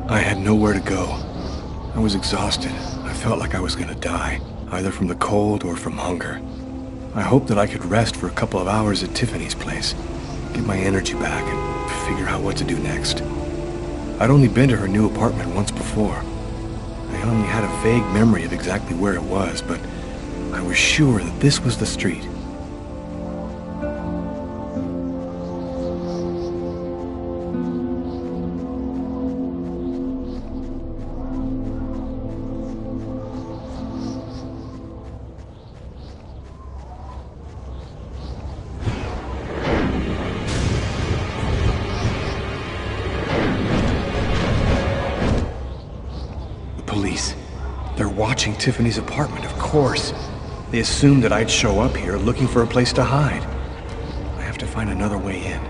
I had nowhere to go. I was exhausted. I felt like I was gonna die, either from the cold or from hunger. I hoped that I could rest for a couple of hours at Tiffany's place, get my energy back, and figure out what to do next. I'd only been to her new apartment once before. I only had a vague memory of exactly where it was, but I was sure that this was the street. Police. They're watching Tiffany's apartment, of course. They assumed that I'd show up here looking for a place to hide. I have to find another way in.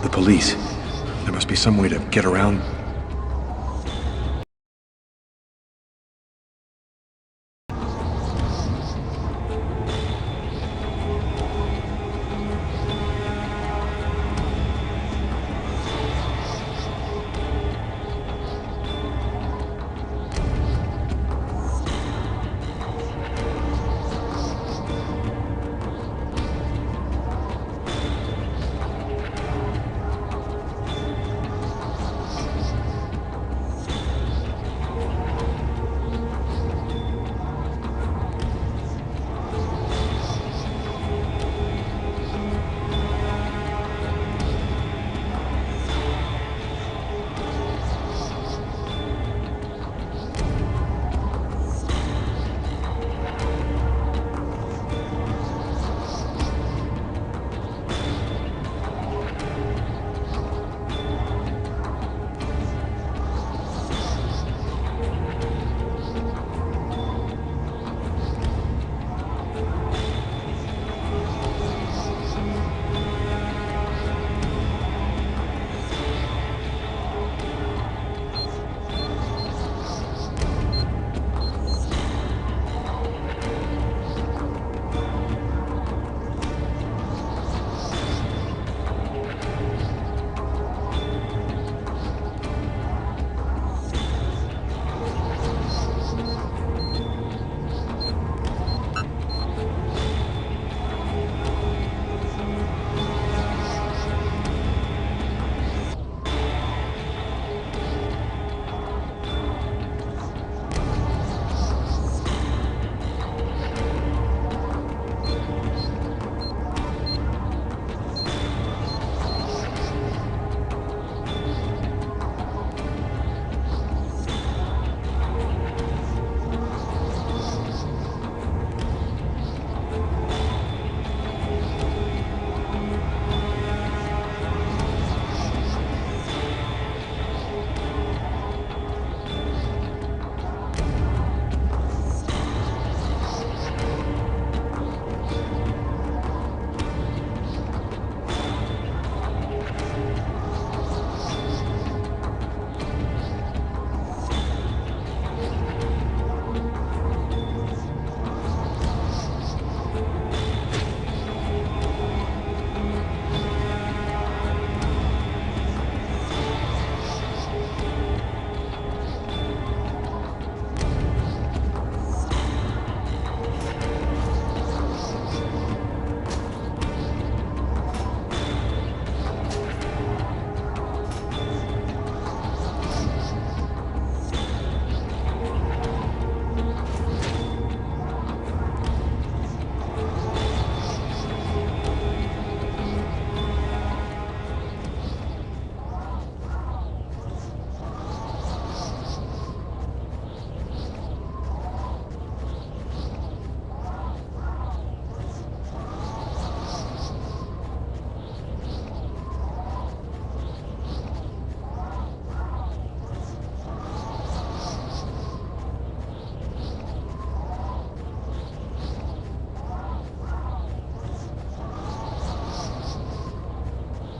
The police. There must be some way to get around.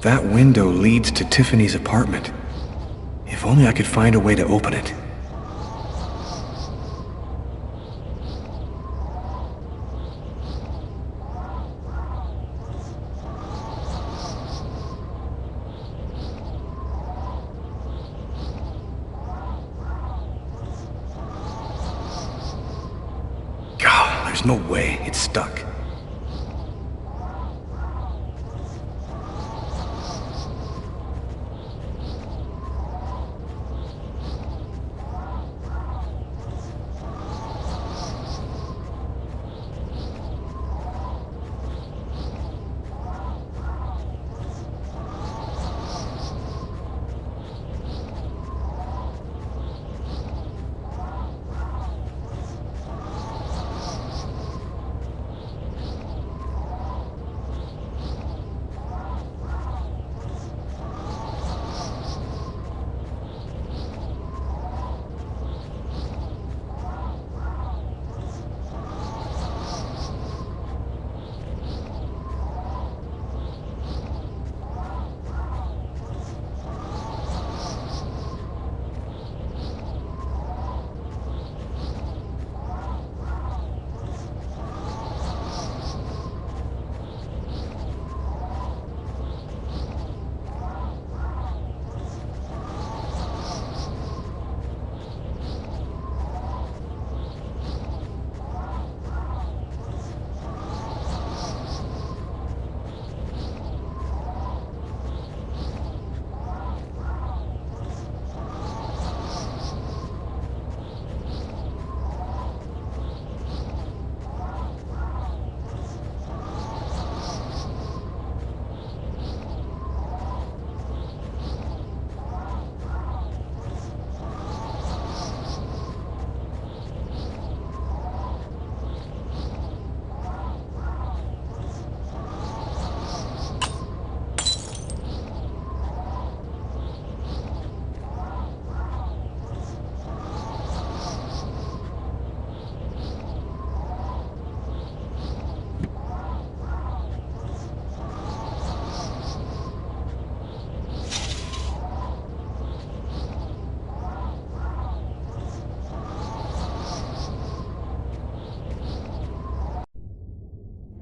That window leads to Tiffany's apartment. If only I could find a way to open it. God, there's no way. It's stuck.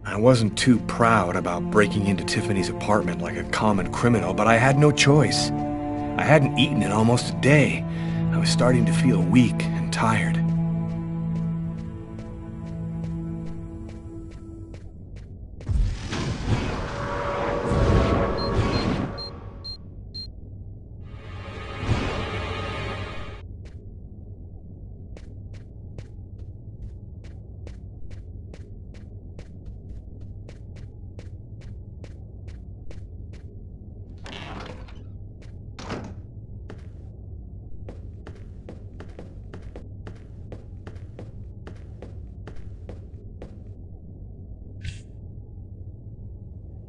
I wasn't too proud about breaking into Tiffany's apartment like a common criminal, but I had no choice. I hadn't eaten in almost a day. I was starting to feel weak and tired.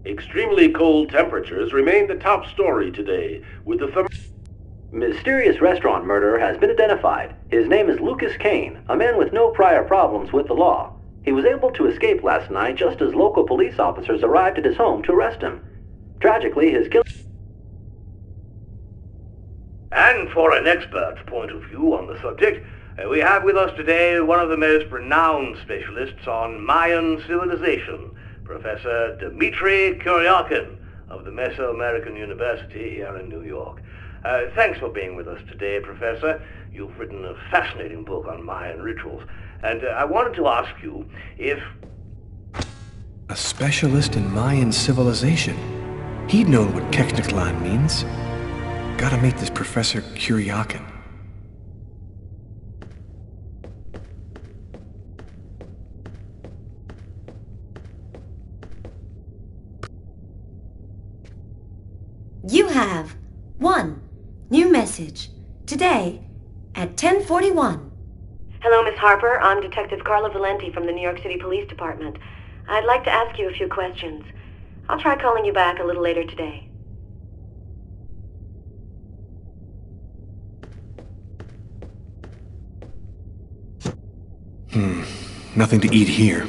Extremely cold temperatures remain the top story today, with the Mysterious restaurant murderer has been identified. His name is Lucas Kane, a man with no prior problems with the law. He was able to escape last night just as local police officers arrived at his home to arrest him. Tragically, his killer... And for an expert's point of view on the subject, we have with us today one of the most renowned specialists on Mayan civilization, Professor Dmitry Kuryakin of the Mesoamerican University here in New York. Thanks for being with us today, Professor. You've written a fascinating book on Mayan rituals, and I wanted to ask you if... A specialist in Mayan civilization. He'd known what Kekniklan means. Gotta meet this Professor Kuryakin. You have one new message today at 10:41. Hello, Miss Harper. I'm Detective Carla Valenti from the New York City Police Department. I'd like to ask you a few questions. I'll try calling you back a little later today. Nothing to eat here.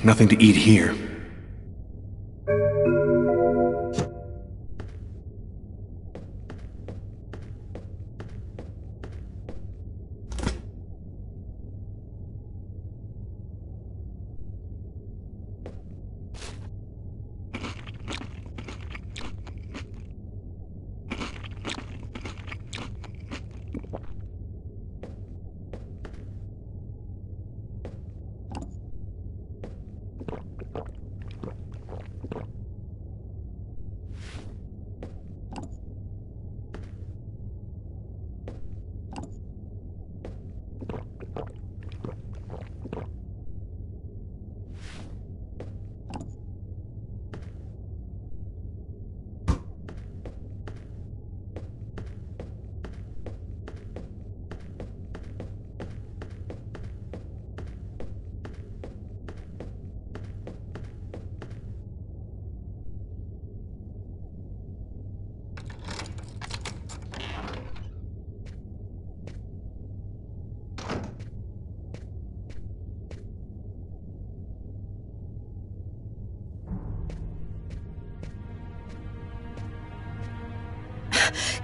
nothing to eat here.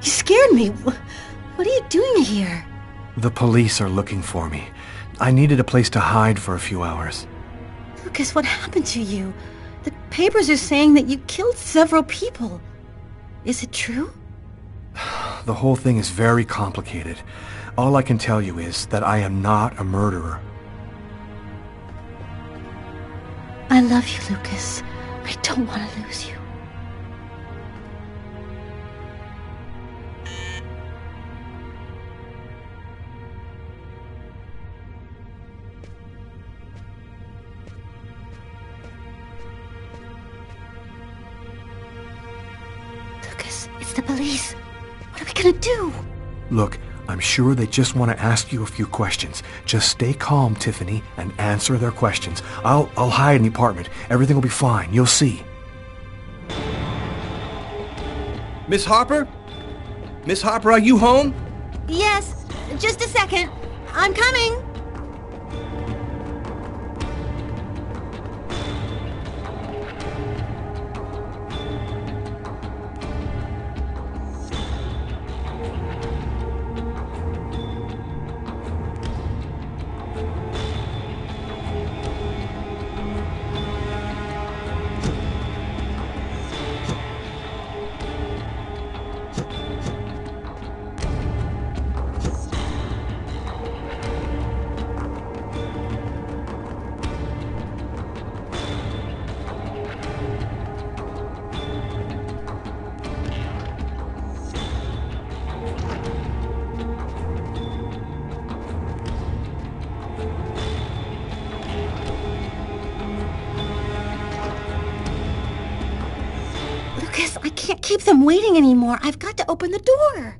You scared me. What are you doing here? The police are looking for me. I needed a place to hide for a few hours. Lucas, what happened to you? The papers are saying that you killed several people. Is it true? The whole thing is very complicated. All I can tell you is that I am not a murderer. I love you, Lucas. I don't want to lose you. Lucas, it's the police. What are we gonna do? Look, I'm sure they just want to ask you a few questions. Just stay calm, Tiffany, and answer their questions. I'll hide in the apartment. Everything will be fine. You'll see. Miss Harper? Miss Harper, are you home? Yes, just a second. I'm coming. Lucas, I can't keep them waiting anymore. I've got to open the door.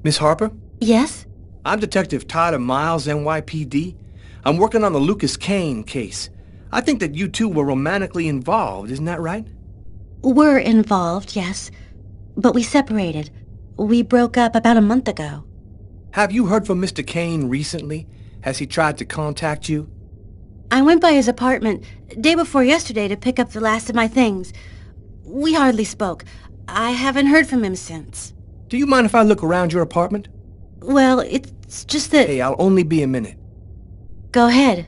Miss Harper? Yes? I'm Detective Tyler Miles, NYPD. I'm working on the Lucas Kane case. I think that you two were romantically involved, isn't that right? We're involved, yes. But we separated. We broke up about a month ago. Have you heard from Mr. Kane recently? Has he tried to contact you? I went by his apartment day before yesterday to pick up the last of my things. We hardly spoke. I haven't heard from him since. Do you mind if I look around your apartment? Well, it's just that... Hey, I'll only be a minute. Go ahead.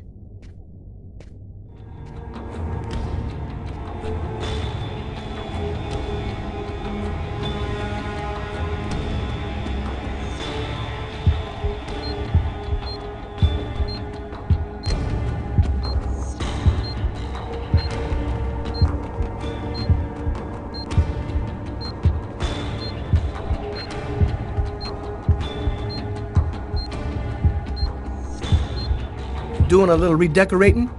Doing a little redecorating?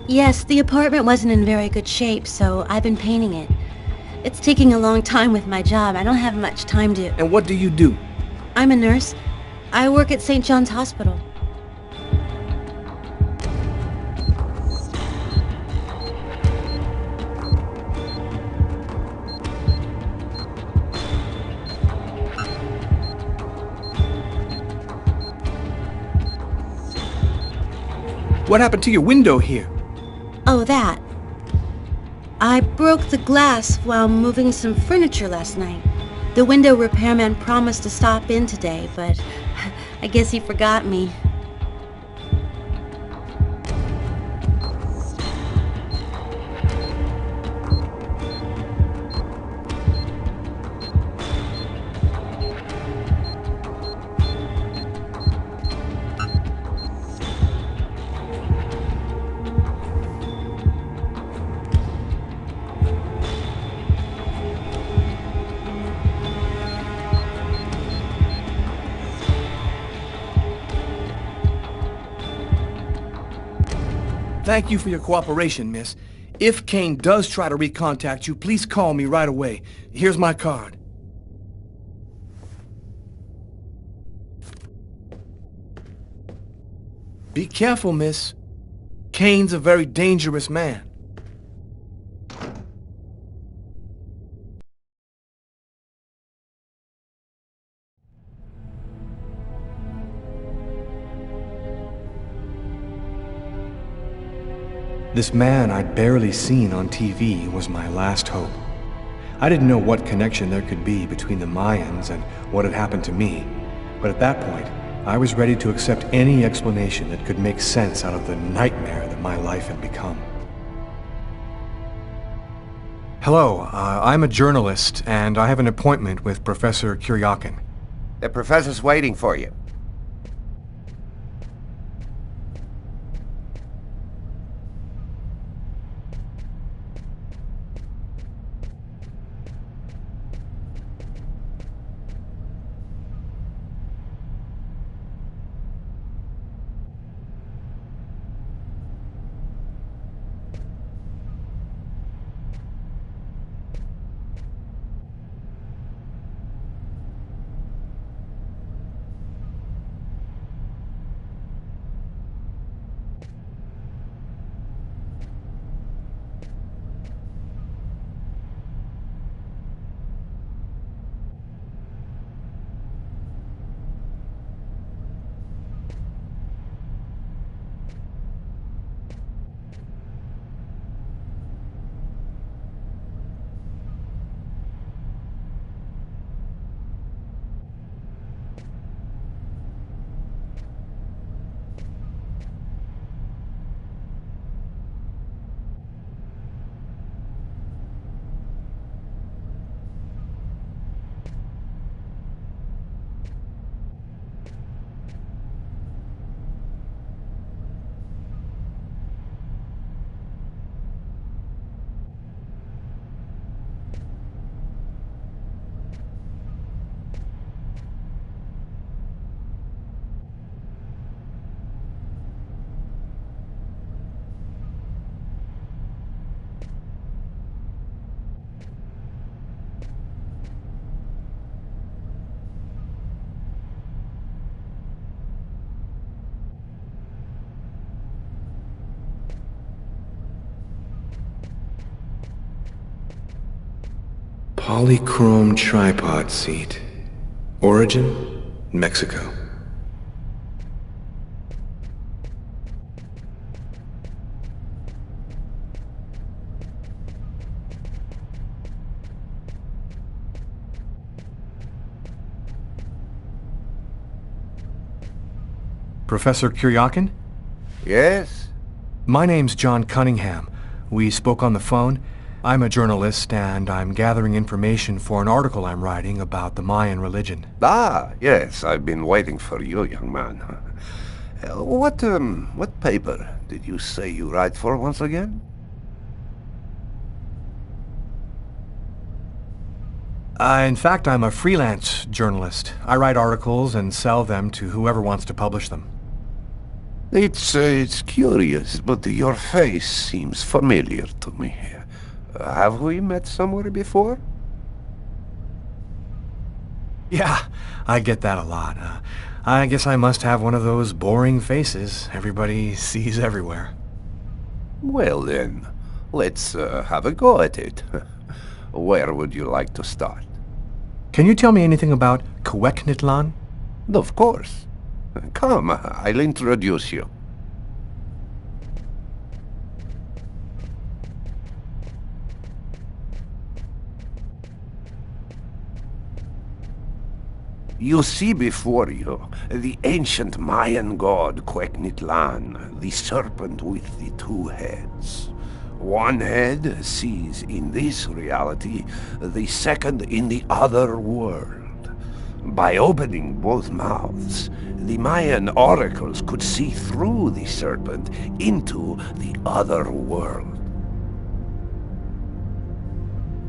Yes, the apartment wasn't in very good shape, so I've been painting it. It's taking a long time with my job. I don't have much time to... And what do you do? I'm a nurse. I work at St. John's Hospital. What happened to your window here? Oh, that. I broke the glass while moving some furniture last night. The window repairman promised to stop in today, but I guess he forgot me. Thank you for your cooperation, miss. If Kane does try to recontact you, please call me right away. Here's my card. Be careful, miss. Kane's a very dangerous man. This man I'd barely seen on TV was my last hope. I didn't know what connection there could be between the Mayans and what had happened to me, but at that point, I was ready to accept any explanation that could make sense out of the nightmare that my life had become. Hello, I'm a journalist, and I have an appointment with Professor Kuryakin. The professor's waiting for you. Polychrome tripod seat. Origin, Mexico. Professor Kuryakin? Yes? My name's John Cunningham. We spoke on the phone. I'm a journalist, and I'm gathering information for an article I'm writing about the Mayan religion. Ah, yes, I've been waiting for you, young man. What paper did you say you write for once again? In fact, I'm a freelance journalist. I write articles and sell them to whoever wants to publish them. It's curious, but your face seems familiar to me. Have we met somewhere before? Yeah, I get that a lot. I guess I must have one of those boring faces everybody sees everywhere. Well then, let's have a go at it. Where would you like to start? Can you tell me anything about Cuecnitlan? Of course. Come, I'll introduce you. You see before you the ancient Mayan god Quetzalcoatl, the serpent with the two heads. One head sees in this reality, the second in the other world. By opening both mouths, the Mayan oracles could see through the serpent into the other world.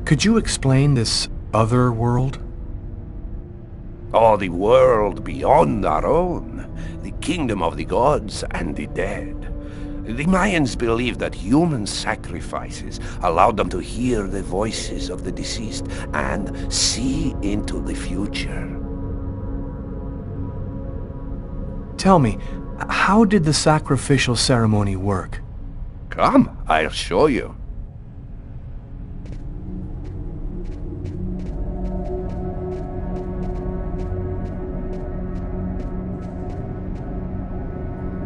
Could you explain this other world? Oh, the world beyond our own, the kingdom of the gods and the dead. The Mayans believed that human sacrifices allowed them to hear the voices of the deceased and see into the future. Tell me, how did the sacrificial ceremony work? Come, I'll show you.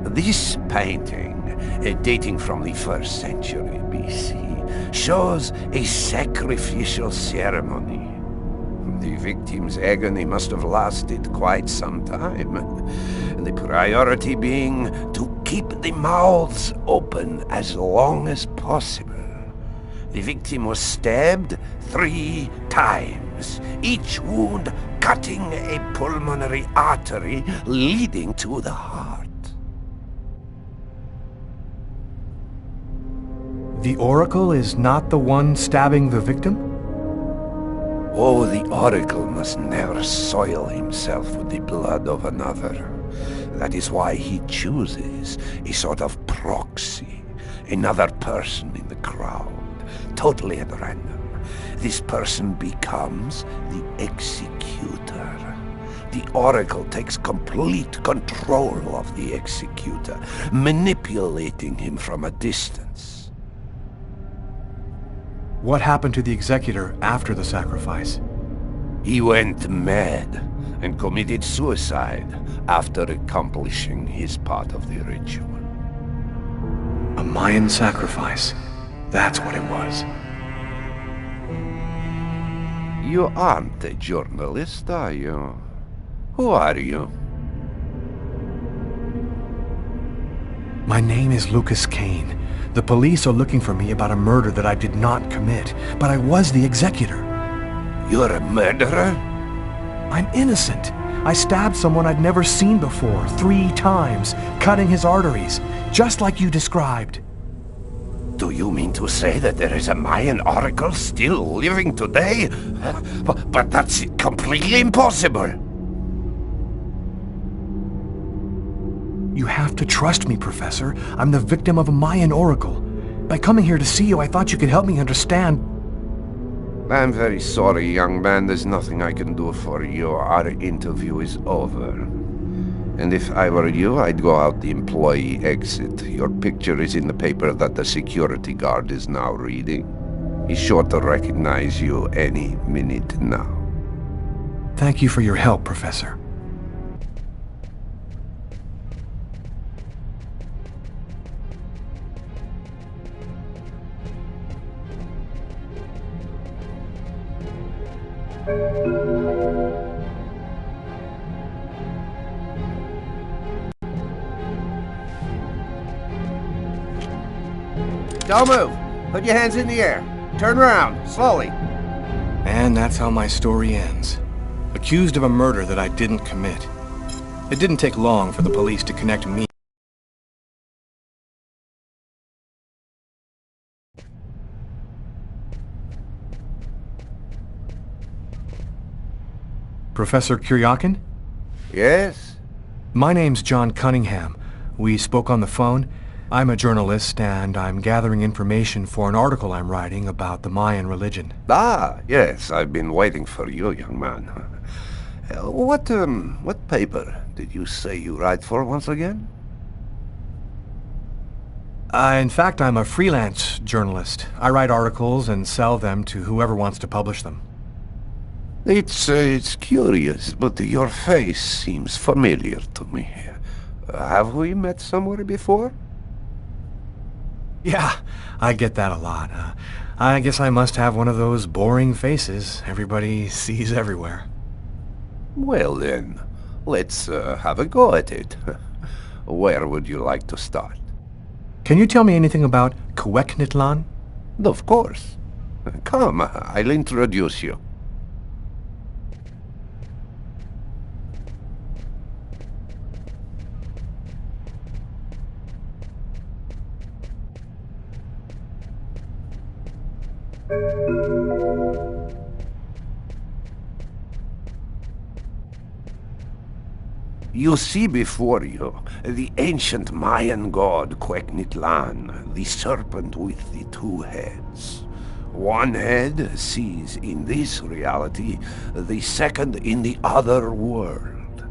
This painting, dating from the 1st century BC, shows a sacrificial ceremony. The victim's agony must have lasted quite some time, the priority being to keep the mouths open as long as possible. The victim was stabbed 3 times, each wound cutting a pulmonary artery leading to the heart. The Oracle is not the one stabbing the victim? Oh, the Oracle must never soil himself with the blood of another. That is why he chooses a sort of proxy, another person in the crowd, totally at random. This person becomes the executor. The Oracle takes complete control of the executor, manipulating him from a distance. What happened to the executor after the sacrifice? He went mad and committed suicide after accomplishing his part of the ritual. A Mayan sacrifice. That's what it was. You aren't a journalist, are you? Who are you? My name is Lucas Kane. The police are looking for me about a murder that I did not commit, but I was the executor. You're a murderer? I'm innocent. I stabbed someone I'd never seen before 3 times, cutting his arteries, just like you described. Do you mean to say that there is a Mayan oracle still living today? But that's completely impossible. You have to trust me, Professor. I'm the victim of a Mayan oracle. By coming here to see you, I thought you could help me understand. I'm very sorry, young man. There's nothing I can do for you. Our interview is over. And if I were you, I'd go out the employee exit. Your picture is in the paper that the security guard is now reading. He's sure to recognize you any minute now. Thank you for your help, Professor. Don't move. Put your hands in the air. Turn around, slowly. And that's how my story ends. Accused of a murder that I didn't commit. It didn't take long for the police to connect me. Professor Kuryakin? Yes? My name's John Cunningham. We spoke on the phone. I'm a journalist, and I'm gathering information for an article I'm writing about the Mayan religion. Ah, yes, I've been waiting for you, young man. What paper did you say you write for once again? In fact, I'm a freelance journalist. I write articles and sell them to whoever wants to publish them. It's curious, but your face seems familiar to me. Have we met somewhere before? Yeah, I get that a lot. I guess I must have one of those boring faces everybody sees everywhere. Well then, let's have a go at it. Where would you like to start? Can you tell me anything about Quecknitlan? Of course. Come, I'll introduce you. You see before you the ancient Mayan god Quecknitlan, the serpent with the two heads. One head sees in this reality, the second in the other world.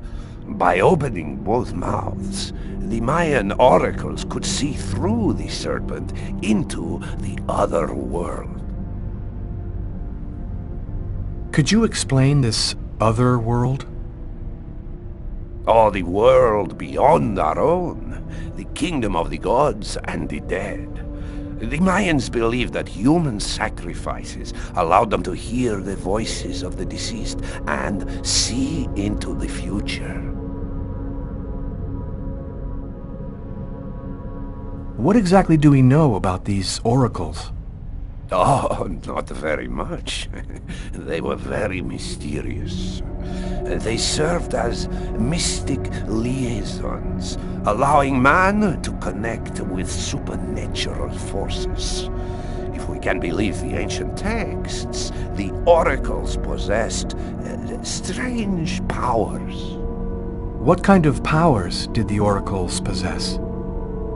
By opening both mouths, the Mayan oracles could see through the serpent into the other world. Could you explain this other world? Oh, the world beyond our own, the kingdom of the gods and the dead. The Mayans believed that human sacrifices allowed them to hear the voices of the deceased and see into the future. What exactly do we know about these oracles? Oh, not very much. They were very mysterious. They served as mystic liaisons, allowing man to connect with supernatural forces. If we can believe the ancient texts, the oracles possessed strange powers. What kind of powers did the oracles possess?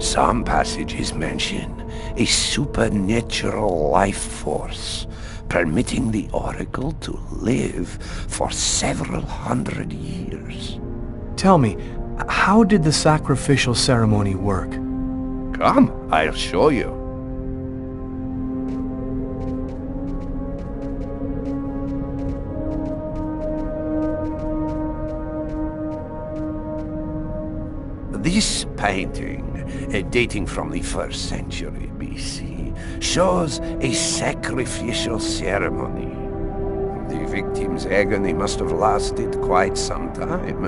Some passages mention a supernatural life force, permitting the oracle to live for several hundred years. Tell me, how did the sacrificial ceremony work? Come, I'll show you. This painting, dating from the 1st century BC, shows a sacrificial ceremony. The victim's agony must have lasted quite some time.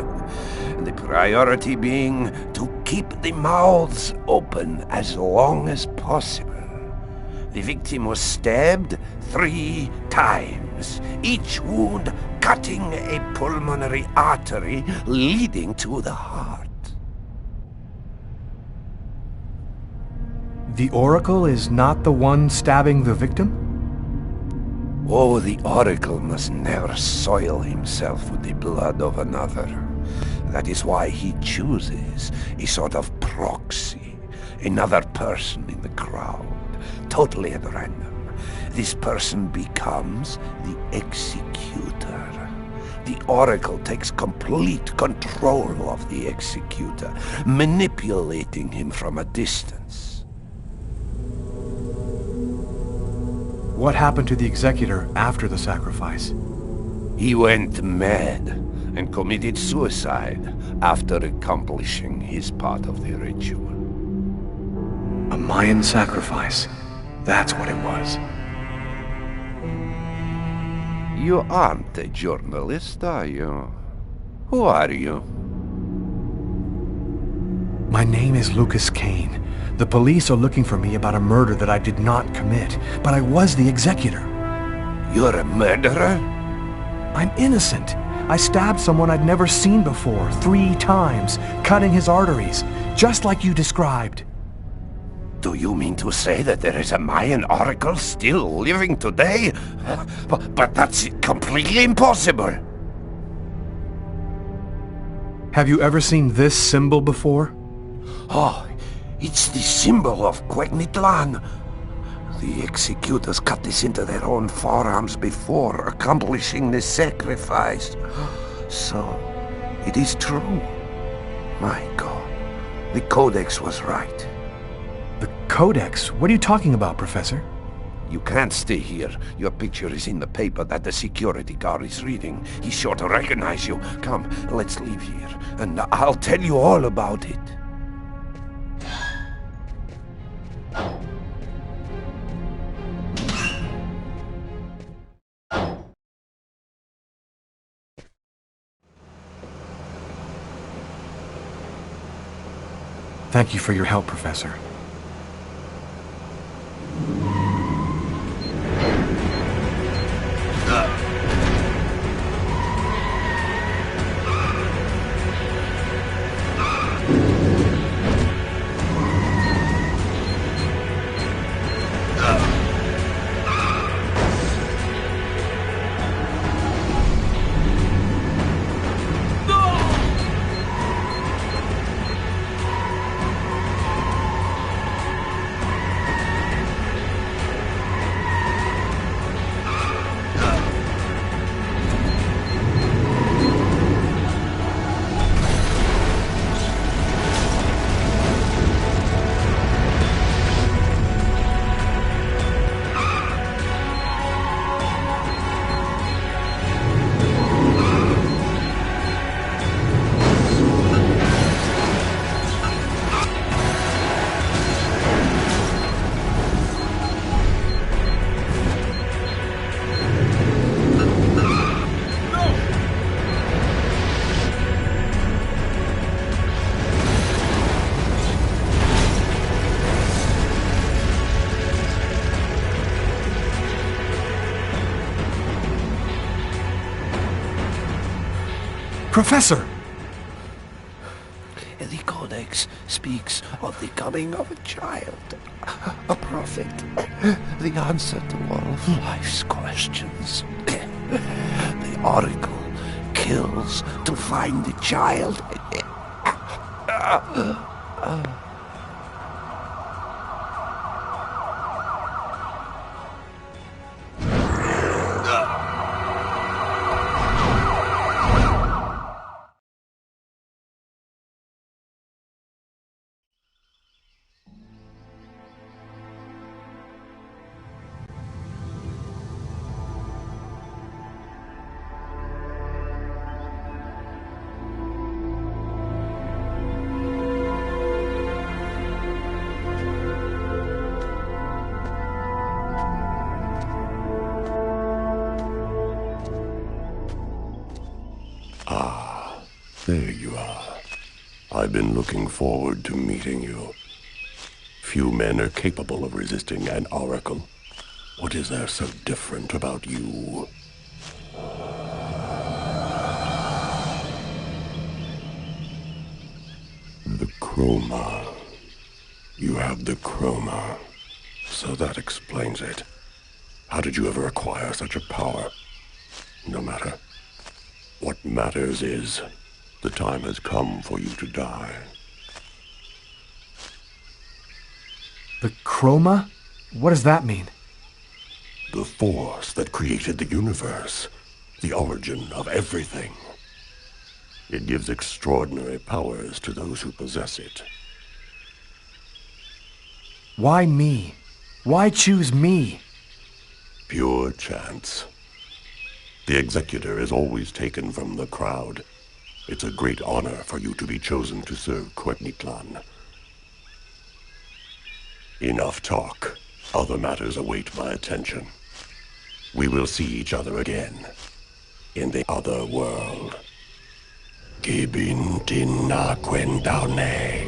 The priority being to keep the mouths open as long as possible. The victim was stabbed 3 times, each wound cutting a pulmonary artery leading to the heart. The oracle is not the one stabbing the victim? Oh, the oracle must never soil himself with the blood of another. That is why he chooses a sort of proxy, another person in the crowd, totally at random. This person becomes the executor. The oracle takes complete control of the executor, manipulating him from a distance. What happened to the executor after the sacrifice? He went mad and committed suicide after accomplishing his part of the ritual. A Mayan sacrifice. That's what it was. You aren't a journalist, are you? Who are you? My name is Lucas Kane. The police are looking for me about a murder that I did not commit, but I was the executor. You're a murderer? I'm innocent. I stabbed someone I'd never seen before 3 times, cutting his arteries, just like you described. Do you mean to say that there is a Mayan oracle still living today? But that's completely impossible. Have you ever seen this symbol before? Oh, it's the symbol of Quecknitlan. The executors cut this into their own forearms before accomplishing the sacrifice. So, it is true. My God, the Codex was right. The Codex? What are you talking about, Professor? You can't stay here. Your picture is in the paper that the security guard is reading. He's sure to recognize you. Come, let's leave here, and I'll tell you all about it. Thank you for your help, Professor. Professor! The Codex speaks of the coming of a child, a prophet, the answer to all of life's questions. The Oracle kills to find the child. There you are. I've been looking forward to meeting you. Few men are capable of resisting an oracle. What is there so different about you? The chroma. You have the chroma. So that explains it. How did you ever acquire such a power? No matter. What matters is, the time has come for you to die. The chroma? What does that mean? The force that created the universe. The origin of everything. It gives extraordinary powers to those who possess it. Why me? Why choose me? Pure chance. The executor is always taken from the crowd. It's a great honor for you to be chosen to serve Quetzalcoatl. Enough talk. Other matters await my attention. We will see each other again. In the other world. Gibin tina quendaune.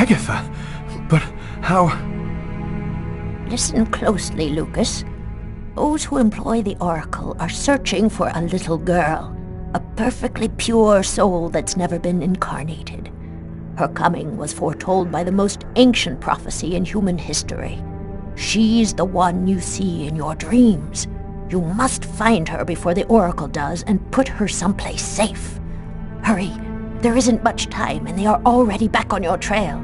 Agatha! But how... Listen closely, Lucas. Those who employ the Oracle are searching for a little girl, a perfectly pure soul that's never been incarnated. Her coming was foretold by the most ancient prophecy in human history. She's the one you see in your dreams. You must find her before the Oracle does and put her someplace safe. Hurry, there isn't much time and they are already back on your trail.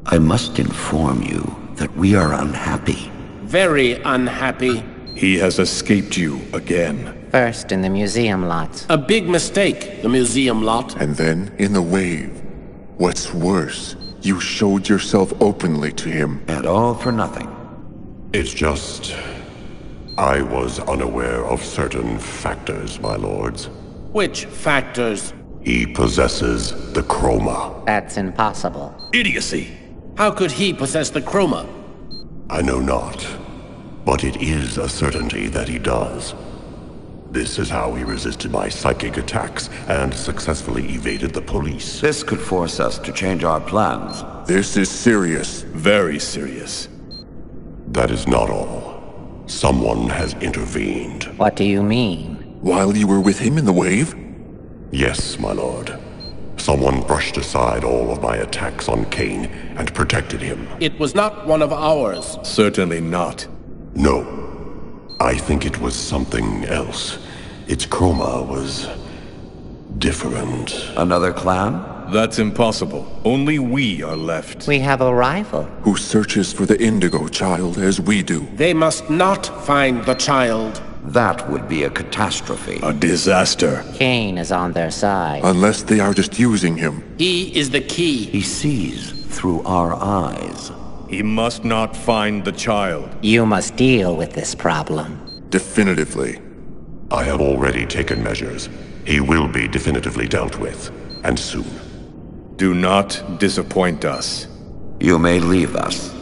I must inform you that we are unhappy. Very unhappy. He has escaped you again. First in the museum lot. A big mistake, the museum lot. And then in the wave. What's worse, you showed yourself openly to him. And all for nothing. It's just... I was unaware of certain factors, my lords. Which factors? He possesses the chroma. That's impossible. Idiocy! How could he possess the chroma? I know not, but it is a certainty that he does. This is how he resisted my psychic attacks and successfully evaded the police. This could force us to change our plans. This is serious. Very serious. That is not all. Someone has intervened. What do you mean? While you were with him in the wave? Yes, my lord. Someone brushed aside all of my attacks on Kane and protected him. It was not one of ours. Certainly not. No. I think it was something else. Its chroma was... different. Another clan? That's impossible. Only we are left. We have a rival. Who searches for the indigo child as we do. They must not find the child. That would be a catastrophe. A disaster. Kane is on their side. Unless they are just using him. He is the key. He sees through our eyes. He must not find the child. You must deal with this problem. Definitively. I have already taken measures. He will be definitively dealt with. And soon. Do not disappoint us. You may leave us.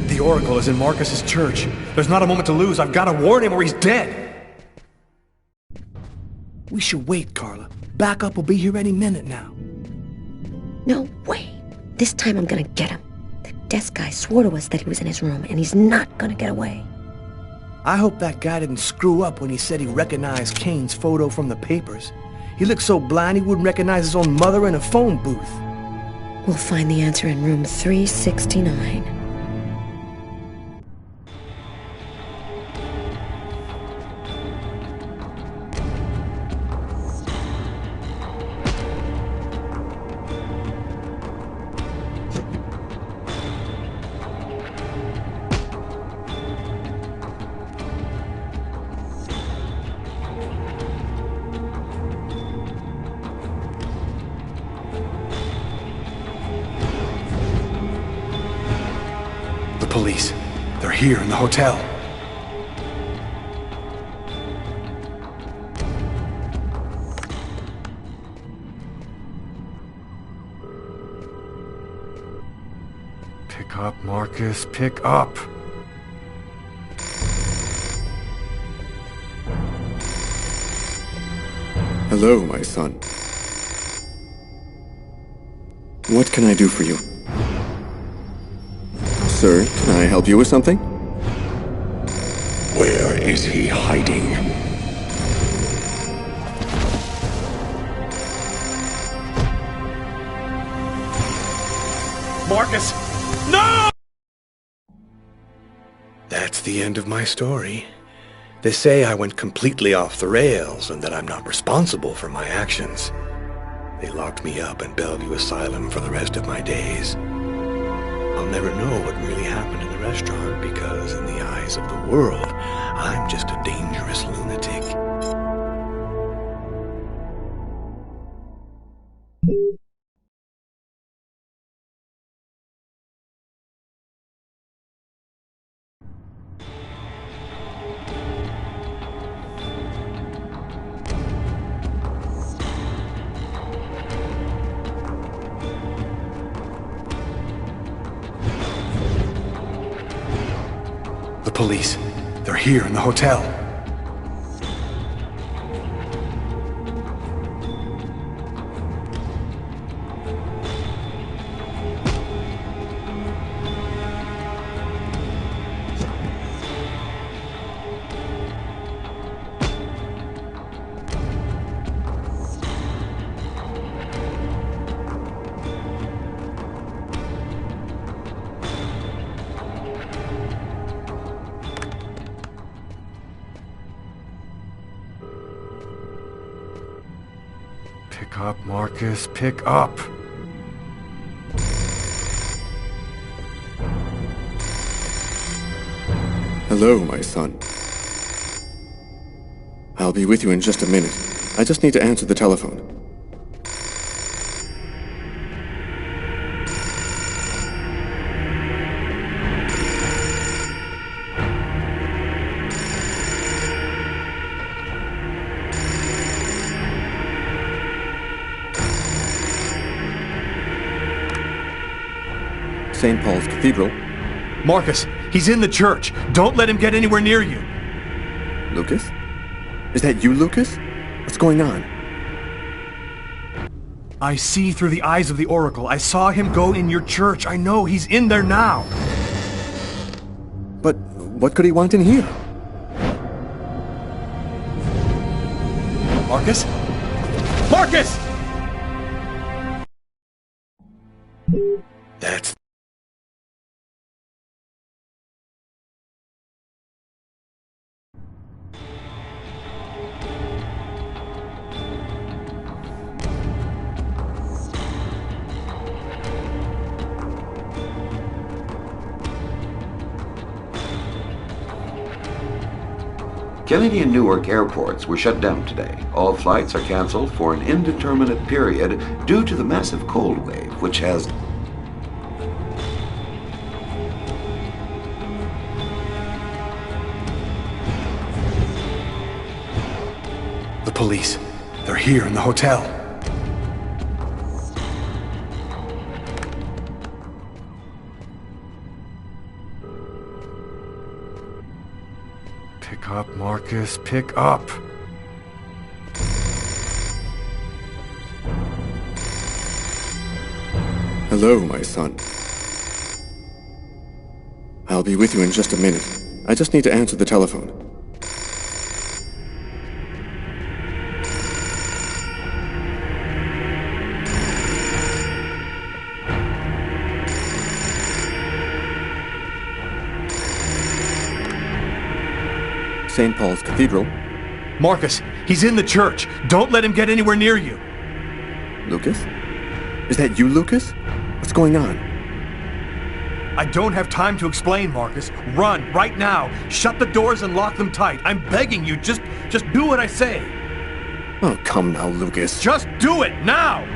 The Oracle is in Marcus's church. There's not a moment to lose. I've got to warn him or he's dead. We should wait, Carla. Backup will be here any minute now. No way. This time I'm gonna get him. The desk guy swore to us that he was in his room, and he's not gonna get away. I hope that guy didn't screw up when he said he recognized Kane's photo from the papers. He looked so blind he wouldn't recognize his own mother in a phone booth. We'll find the answer in room 369. Police. They're here in the hotel. Pick up, Marcus. Pick up. Hello, my son. What can I do for you? Sir, can I help you with something? Where is he hiding? Marcus! No! That's the end of my story. They say I went completely off the rails and that I'm not responsible for my actions. They locked me up in Bellevue Asylum for the rest of my days. I'll never know what really happened in the restaurant because, in the eyes of the world, I'm just a dangerous lunatic. The police. They're here in the hotel. Pick up, Marcus, pick up! Hello, my son. I'll be with you in just a minute. I just need to answer the telephone. St. Paul's Cathedral. Marcus, he's in the church. Don't let him get anywhere near you. Lucas? Is that you, Lucas? What's going on? I see through the eyes of the Oracle. I saw him go in your church. I know he's in there now. But what could he want in here? Marcus? Marcus! That's... Kennedy and Newark airports were shut down today. All flights are canceled for an indeterminate period due to the massive cold wave, which has... The police. They're here in the hotel. Pick up, Marcus, pick up. Hello, my son. I'll be with you in just a minute. I just need to answer the telephone. St. Paul's Cathedral. Marcus, he's in the church. Don't let him get anywhere near you. Lucas? Is that you, Lucas? What's going on? I don't have time to explain, Marcus. Run, right now. Shut the doors and lock them tight. I'm begging you, just do what I say. Oh, come now, Lucas. Just do it, now!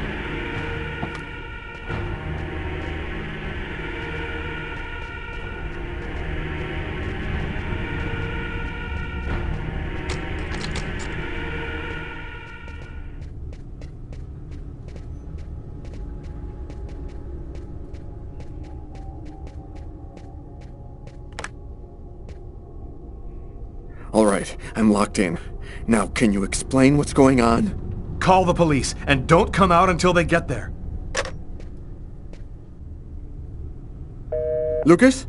All right, I'm locked in. Now, can you explain what's going on? Call the police, and don't come out until they get there. Lucas?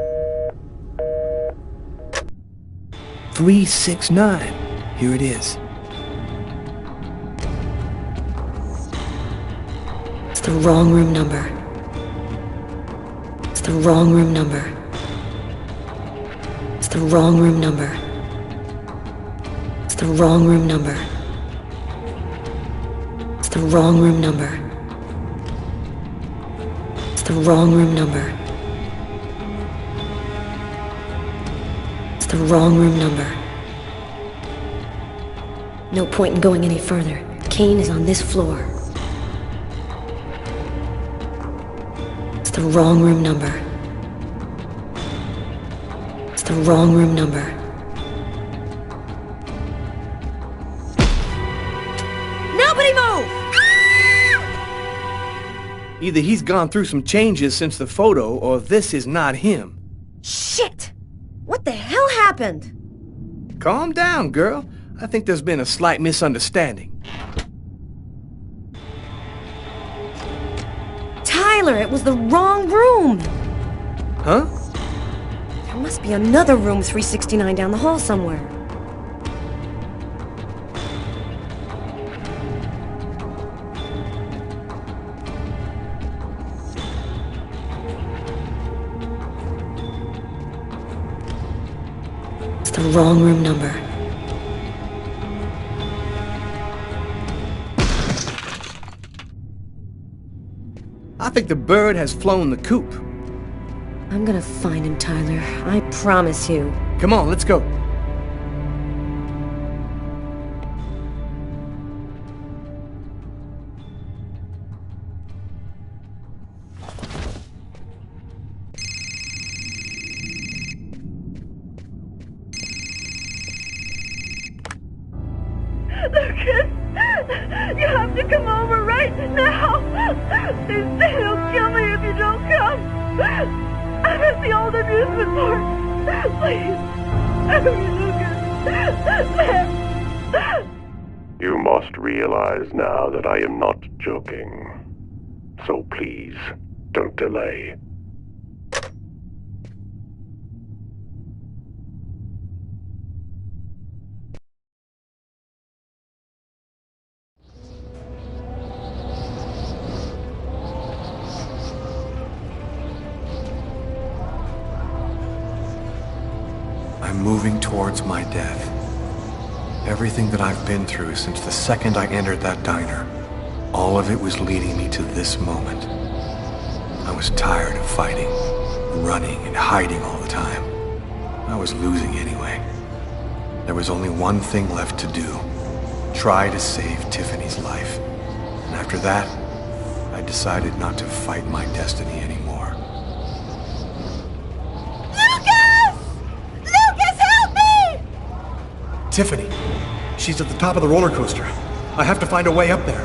369. Here it is. It's the wrong room number. It's the wrong room number. It's the wrong room number. It's the wrong room number. It's the wrong room number. It's the wrong room number. It's the wrong room number. No point in going any further. Kane is on this floor. It's the wrong room number. It's the wrong room number. Nobody move! Either he's gone through some changes since the photo, or this is not him. Shit! What the hell happened? Calm down, girl. I think there's been a slight misunderstanding. Tyler, it was the wrong room! Huh? There must be another room 369 down the hall somewhere. It's the wrong room number. I think the bird has flown the coop. I'm gonna find him, Tyler. I promise you. Come on, let's go. Lucas! You have to come over right now! They say they'll kill me if you don't come! I'm at the old amusement park! Please! Hurry, Lucas! You must realize now that I am not joking. So please, don't delay. I'm moving towards my death. Everything that I've been through since the second I entered that diner, all of it was leading me to this moment. I was tired of fighting, running and hiding all the time. I was losing anyway. There was only one thing left to do. Try to save Tiffany's life. And after that, I decided not to fight my destiny anymore. Tiffany, she's at the top of the roller coaster. I have to find a way up there.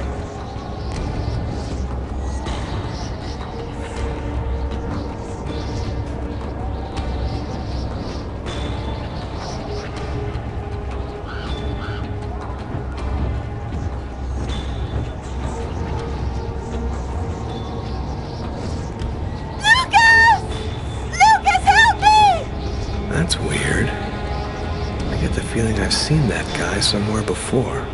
That's weird. I get the feeling I've seen that guy somewhere before.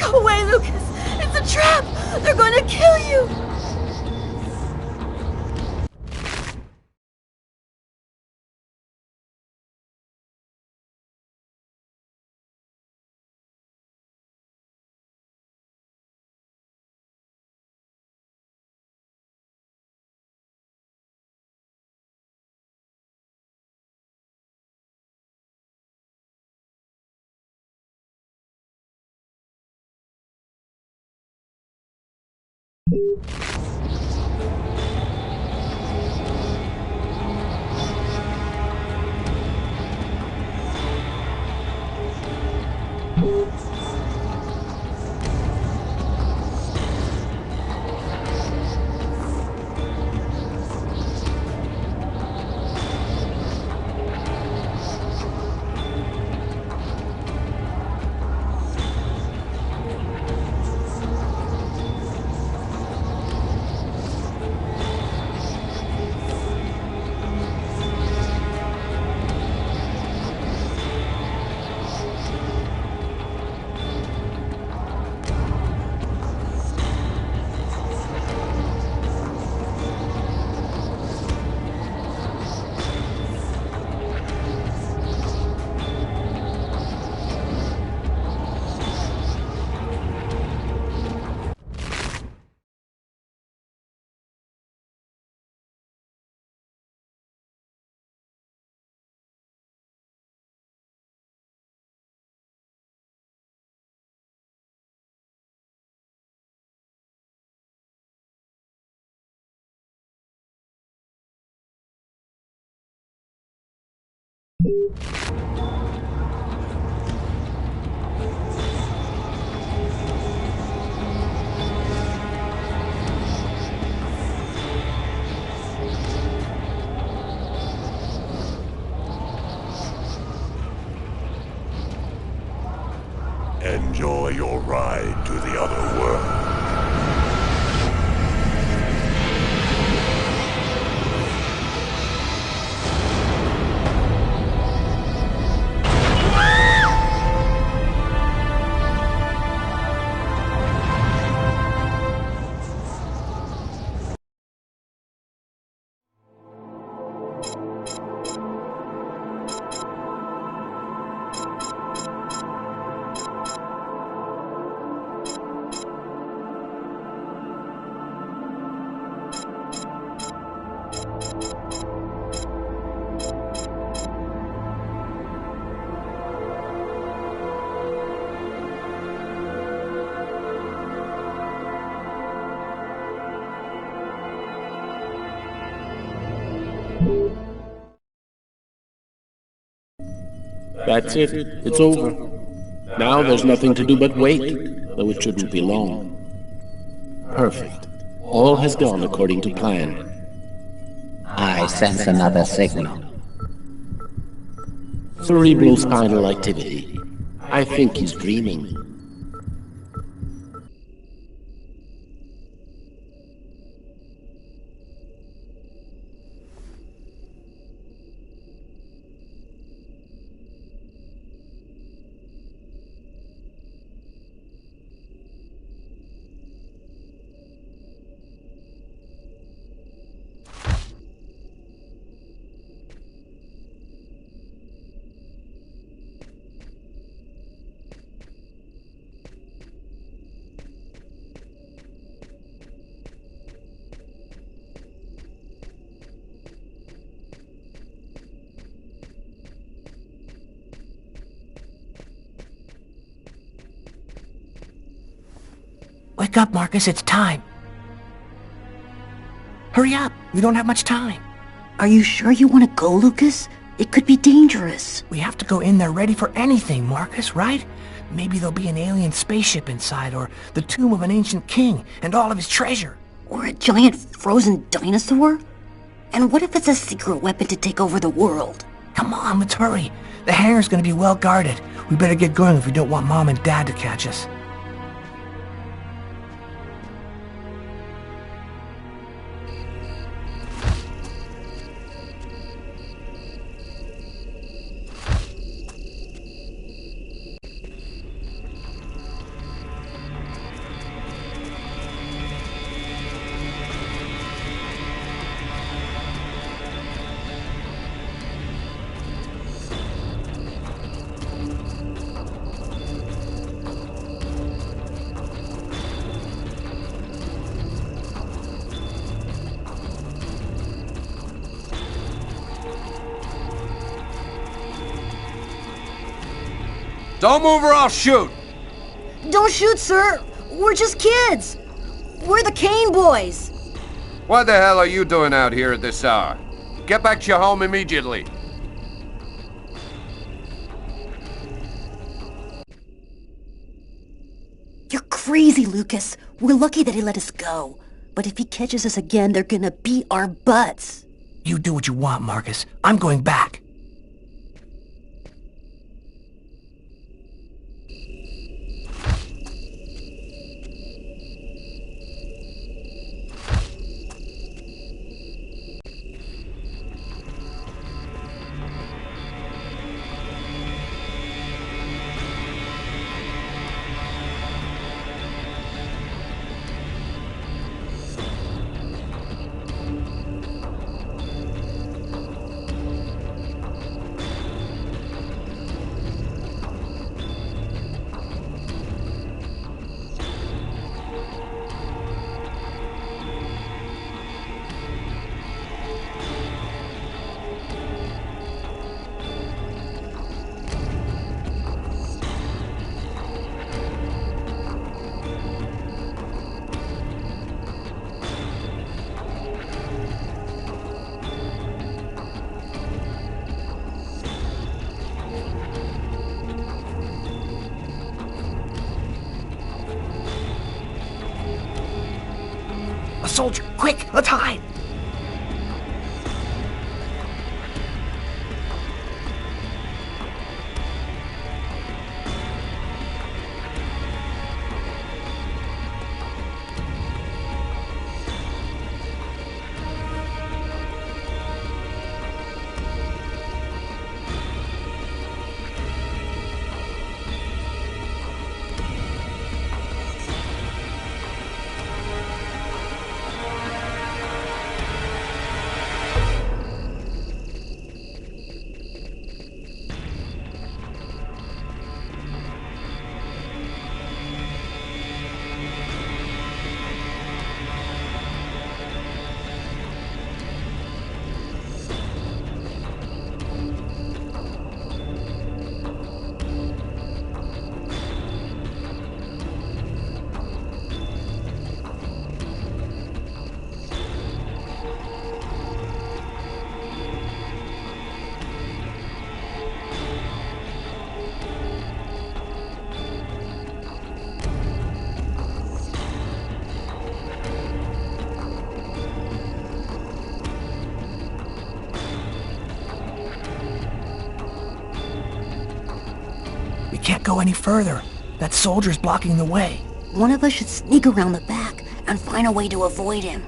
Go away, Lucas! It's a trap! They're gonna kill you! Enjoy your ride to the other world. That's it. It's over. Now there's nothing to do but wait, though it shouldn't be long. Perfect. All has gone according to plan. I sense another signal. Cerebral spinal activity. I think he's dreaming. Wake up, Marcus, it's time. Hurry up, we don't have much time. Are you sure you want to go, Lucas? It could be dangerous. We have to go in there ready for anything, Marcus, right? Maybe there'll be an alien spaceship inside, or the tomb of an ancient king and all of his treasure. Or a giant frozen dinosaur? And what if it's a secret weapon to take over the world? Come on, let's hurry. The hangar's gonna be well guarded. We better get going if we don't want Mom and Dad to catch us. Don't move or I'll shoot! Don't shoot, sir! We're just kids! We're the Kane boys! What the hell are you doing out here at this hour? Get back to your home immediately. You're crazy, Lucas. We're lucky that he let us go. But if he catches us again, they're gonna beat our butts. You do what you want, Marcus. I'm going back. A soldier! Quick! Let's hide! We can't go any further. That soldier's blocking the way. One of us should sneak around the back and find a way to avoid him.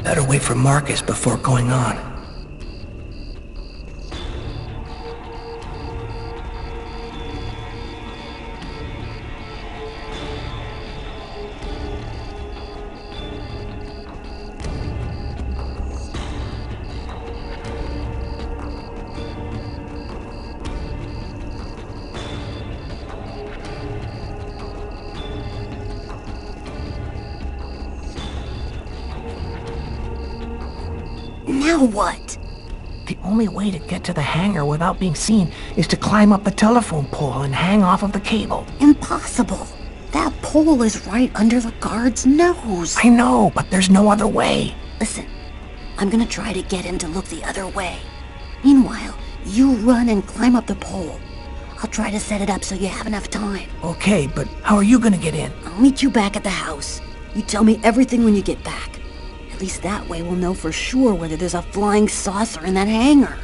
Better wait for Marcus before going on. Now what? The only way to get to the hangar without being seen is to climb up the telephone pole and hang off of the cable. Impossible. That pole is right under the guard's nose. I know, but there's no other way. Listen, I'm gonna try to get him to look the other way. Meanwhile, you run and climb up the pole. I'll try to set it up so you have enough time. Okay, but how are you gonna get in? I'll meet you back at the house. You tell me everything when you get back. At least that way we'll know for sure whether there's a flying saucer in that hangar.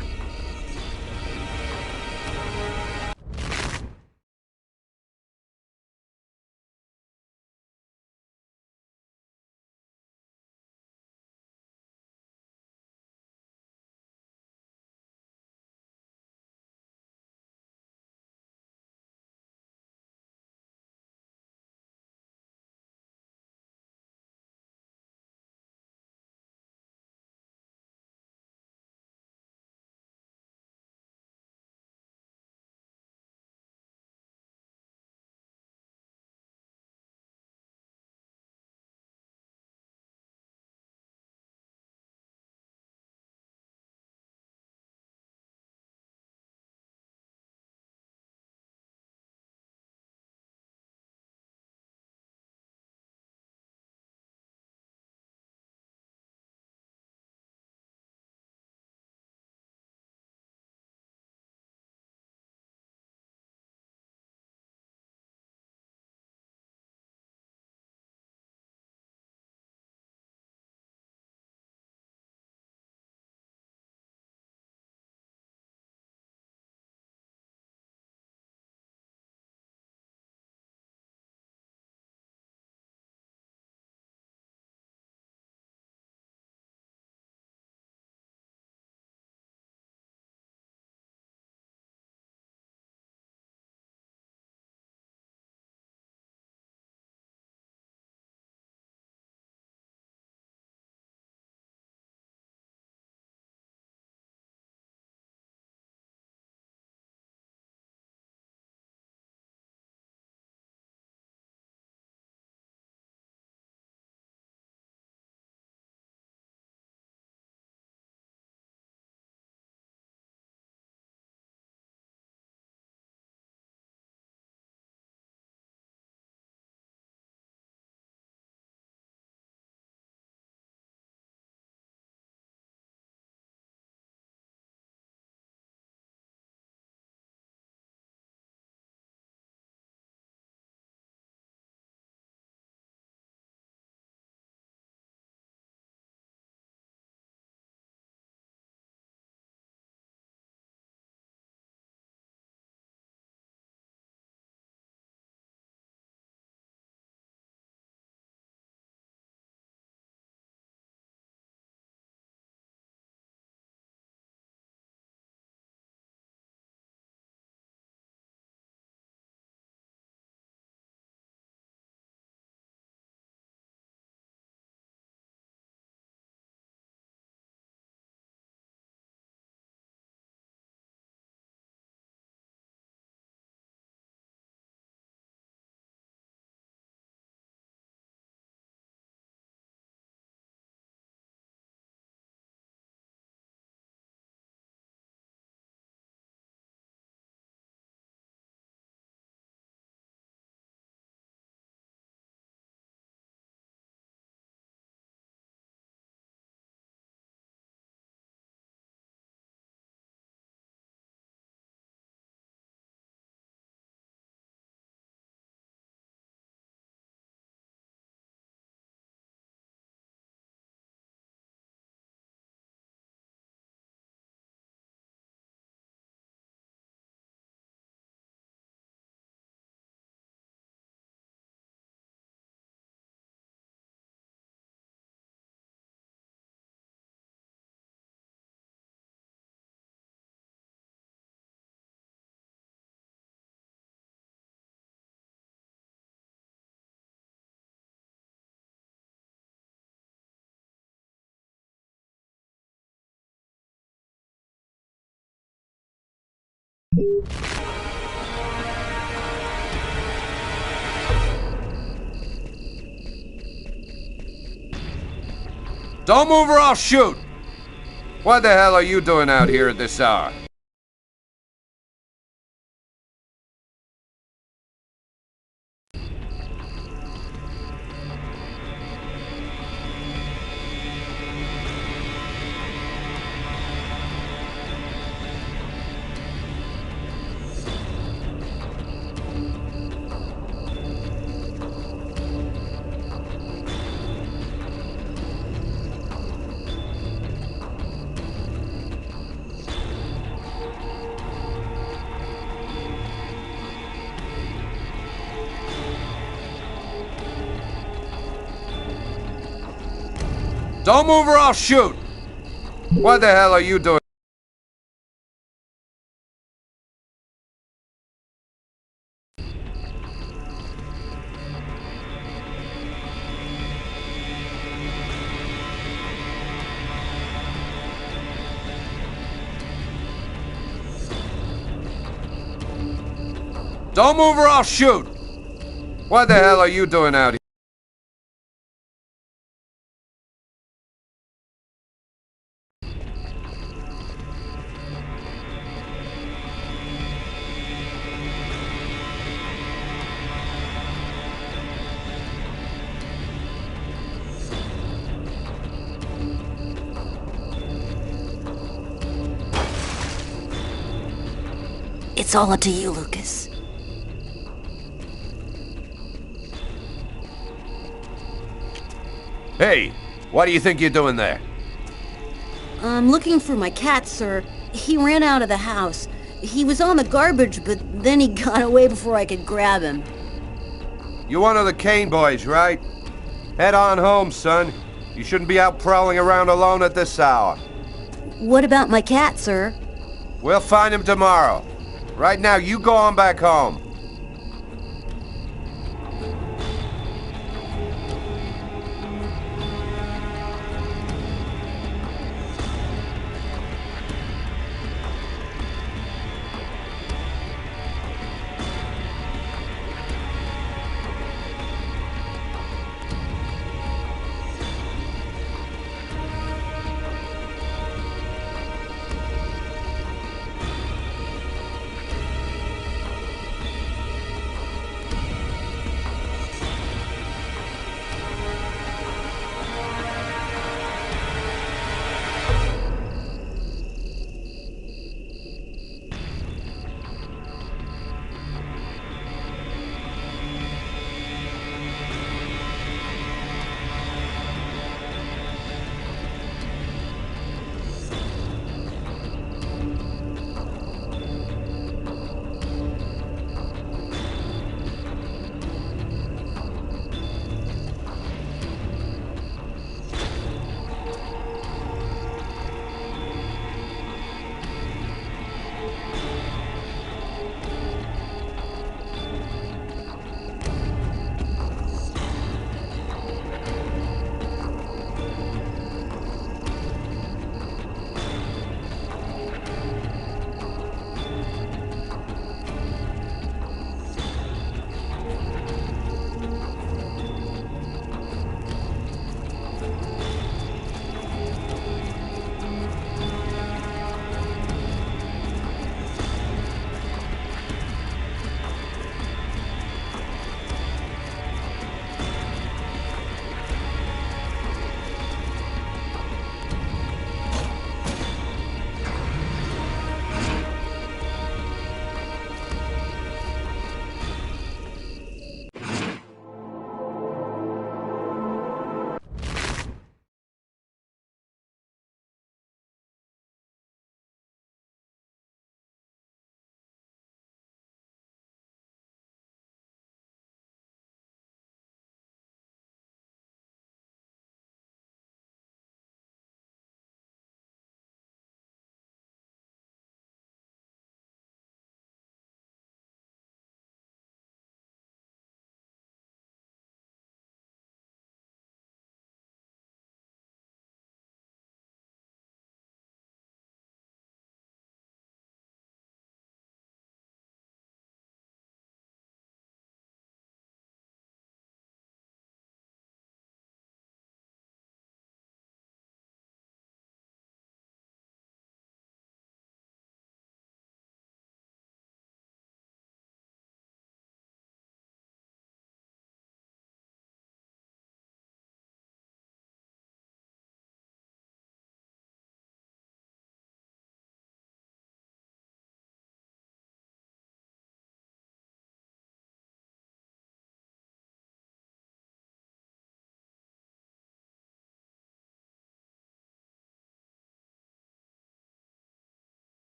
Don't move or I'll shoot! What the hell are you doing out here at this hour? Don't move or I'll shoot! What the hell are you doing? Don't move or I'll shoot! What the hell are you doing out here? It's all up to you, Lucas. Hey, what do you think you're doing there? I'm looking for my cat, sir. He ran out of the house. He was on the garbage, but then he got away before I could grab him. You're one of the Kane boys, right? Head on home, son. You shouldn't be out prowling around alone at this hour. What about my cat, sir? We'll find him tomorrow. Right now, you go on back home.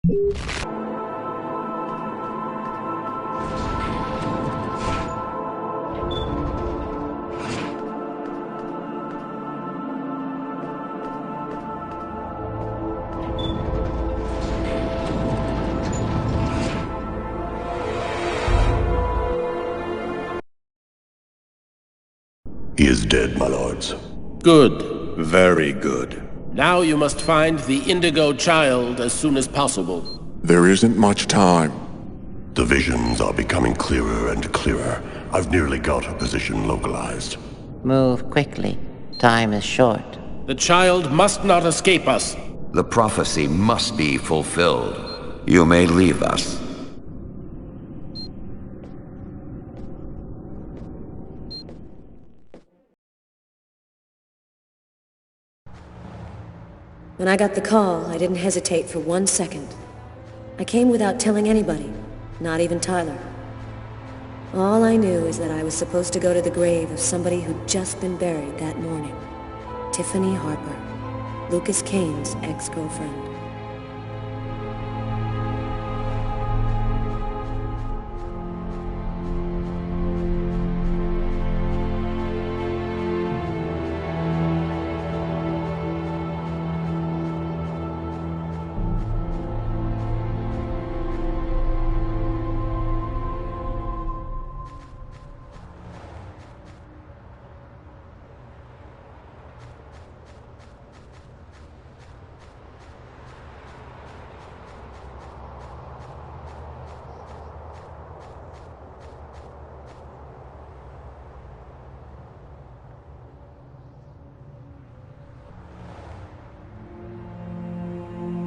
He is dead, my lords. Good. Very good. Now you must find the Indigo Child as soon as possible. There isn't much time. The visions are becoming clearer and clearer. I've nearly got her position localized. Move quickly. Time is short. The child must not escape us. The prophecy must be fulfilled. You may leave us. When I got the call, I didn't hesitate for 1 second. I came without telling anybody, not even Tyler. All I knew is that I was supposed to go to the grave of somebody who'd just been buried that morning. Tiffany Harper, Lucas Kane's ex-girlfriend.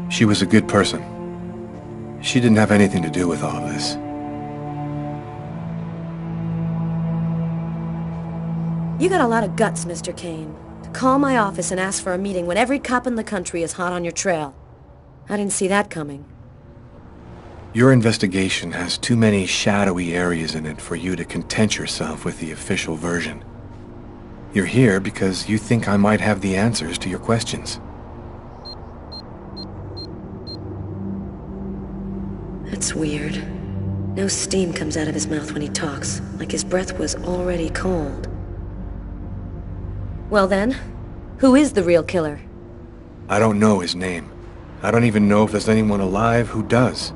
She was a good person. She didn't have anything to do with all of this. You got a lot of guts, Mr. Kane, to call my office and ask for a meeting when every cop in the country is hot on your trail. I didn't see that coming. Your investigation has too many shadowy areas in it for you to content yourself with the official version. You're here because you think I might have the answers to your questions. That's weird. No steam comes out of his mouth when he talks, like his breath was already cold. Well then, who is the real killer? I don't know his name. I don't even know if there's anyone alive who does.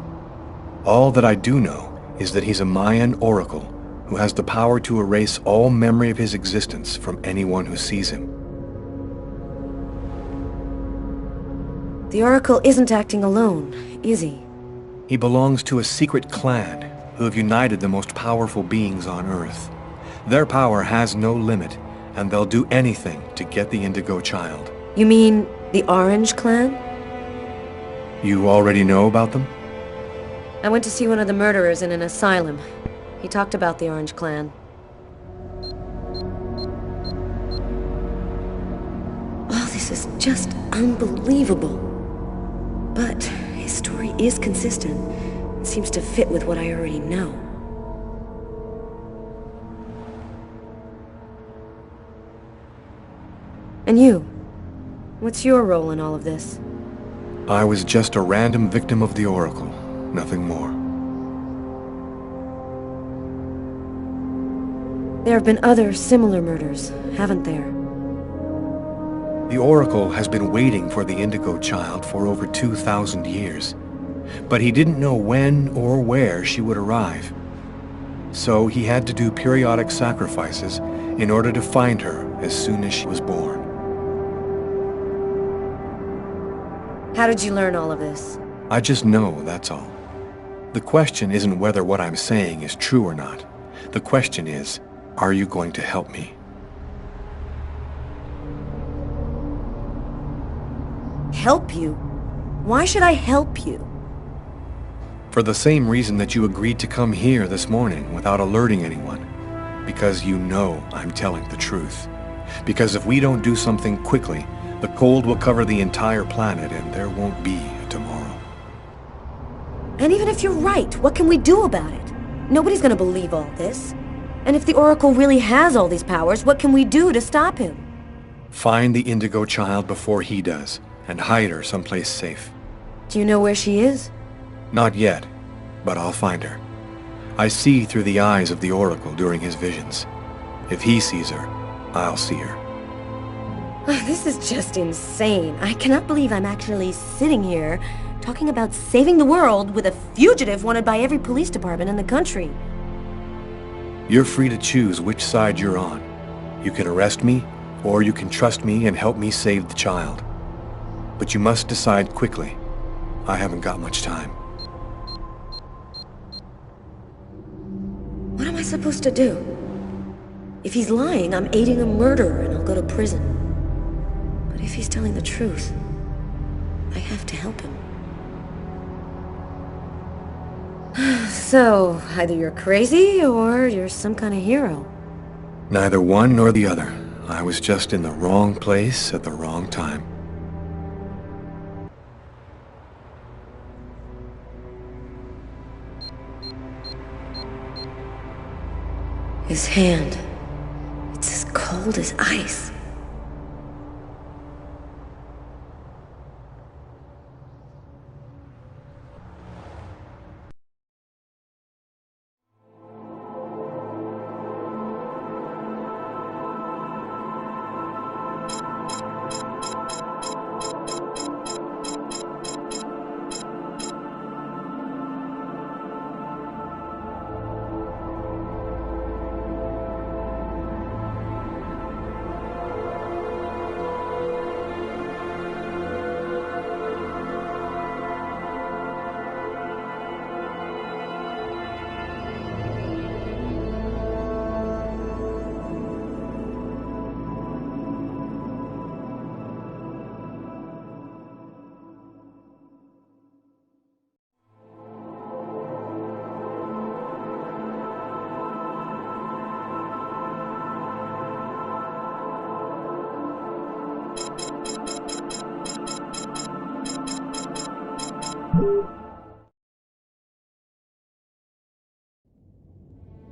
All that I do know is that he's a Mayan oracle who has the power to erase all memory of his existence from anyone who sees him. The oracle isn't acting alone, is he? He belongs to a secret clan who have united the most powerful beings on Earth. Their power has no limit, and they'll do anything to get the Indigo Child. You mean the Orange Clan? You already know about them? I went to see one of the murderers in an asylum. He talked about the Orange Clan. Oh, this is just unbelievable. But his story is consistent. It seems to fit with what I already know. And you? What's your role in all of this? I was just a random victim of the Oracle, nothing more. There have been other similar murders, haven't there? The Oracle has been waiting for the Indigo Child for over 2,000 years. But he didn't know when or where she would arrive. So he had to do periodic sacrifices in order to find her as soon as she was born. How did you learn all of this? I just know, that's all. The question isn't whether what I'm saying is true or not. The question is, are you going to help me? Help you? Why should I help you? For the same reason that you agreed to come here this morning without alerting anyone. Because you know I'm telling the truth. Because if we don't do something quickly, the cold will cover the entire planet and there won't be a tomorrow. And even if you're right, what can we do about it? Nobody's gonna believe all this. And if the Oracle really has all these powers, what can we do to stop him? Find the Indigo Child before he does, and hide her someplace safe. Do you know where she is? Not yet, but I'll find her. I see through the eyes of the Oracle during his visions. If he sees her, I'll see her. Oh, this is just insane. I cannot believe I'm actually sitting here talking about saving the world with a fugitive wanted by every police department in the country. You're free to choose which side you're on. You can arrest me, or you can trust me and help me save the child. But you must decide quickly. I haven't got much time. What am I supposed to do? If he's lying, I'm aiding a murderer and I'll go to prison. But if he's telling the truth, I have to help him. So, either you're crazy or you're some kind of hero. Neither one nor the other. I was just in the wrong place at the wrong time. His hand. It's as cold as ice.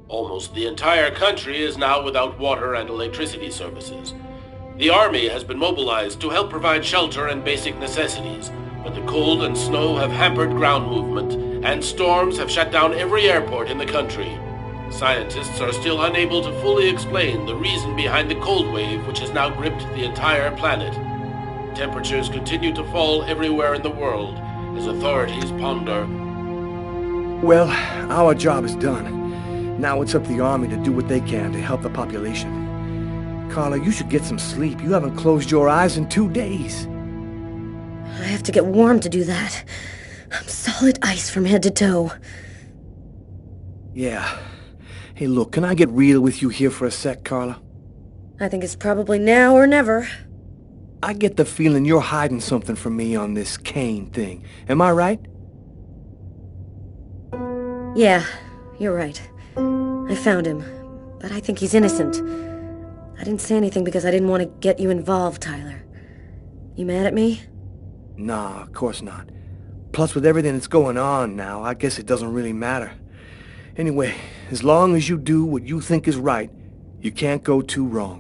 Almost the entire country is now without water and electricity services. The army has been mobilized to help provide shelter and basic necessities, but the cold and snow have hampered ground movement, and storms have shut down every airport in the country. Scientists are still unable to fully explain the reason behind the cold wave which has now gripped the entire planet. Temperatures continue to fall everywhere in the world as authorities ponder. Well, our job is done. Now it's up to the army to do what they can to help the population. Carla, you should get some sleep. You haven't closed your eyes in 2 days. I have to get warm to do that. I'm solid ice from head to toe. Yeah. Hey, look, can I get real with you here for a sec, Carla? I think it's probably now or never. I get the feeling you're hiding something from me on this Kane thing. Am I right? Yeah, you're right. I found him, but I think he's innocent. I didn't say anything because I didn't want to get you involved, Tyler. You mad at me? Nah, of course not. Plus, with everything that's going on now, I guess it doesn't really matter. Anyway, as long as you do what you think is right, you can't go too wrong.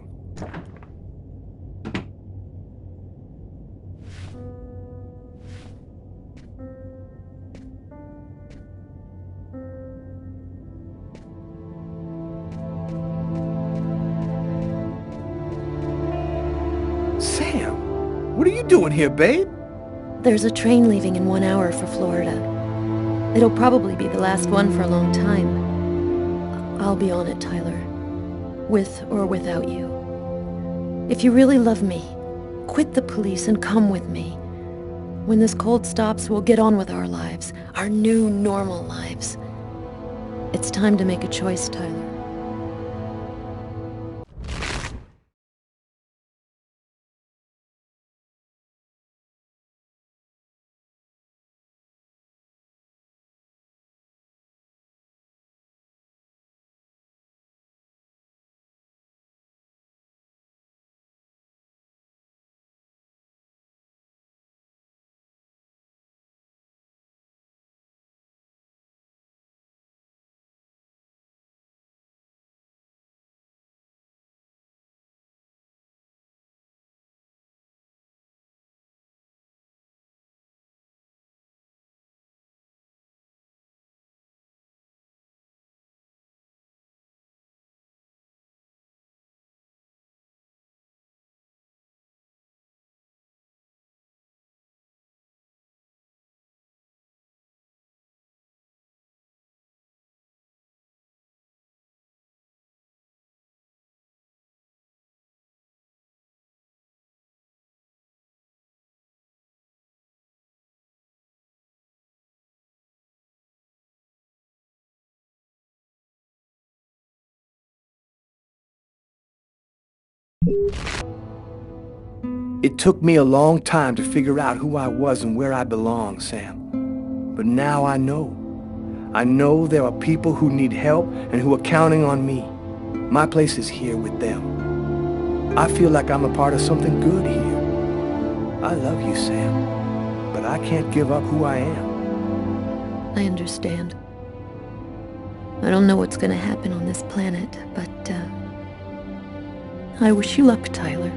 Sam, what are you doing here, babe? There's a train leaving in 1 hour for Florida. It'll probably be the last one for a long time. I'll be on it, Tyler. With or without you. If you really love me, quit the police and come with me. When this cold stops, we'll get on with our lives. Our new, normal lives. It's time to make a choice, Tyler. It took me a long time to figure out who I was and where I belong, Sam. But now I know. I know there are people who need help and who are counting on me. My place is here with them. I feel like I'm a part of something good here. I love you, Sam, but I can't give up who I am. I understand. I don't know what's gonna happen on this planet, but, I wish you luck, Tyler.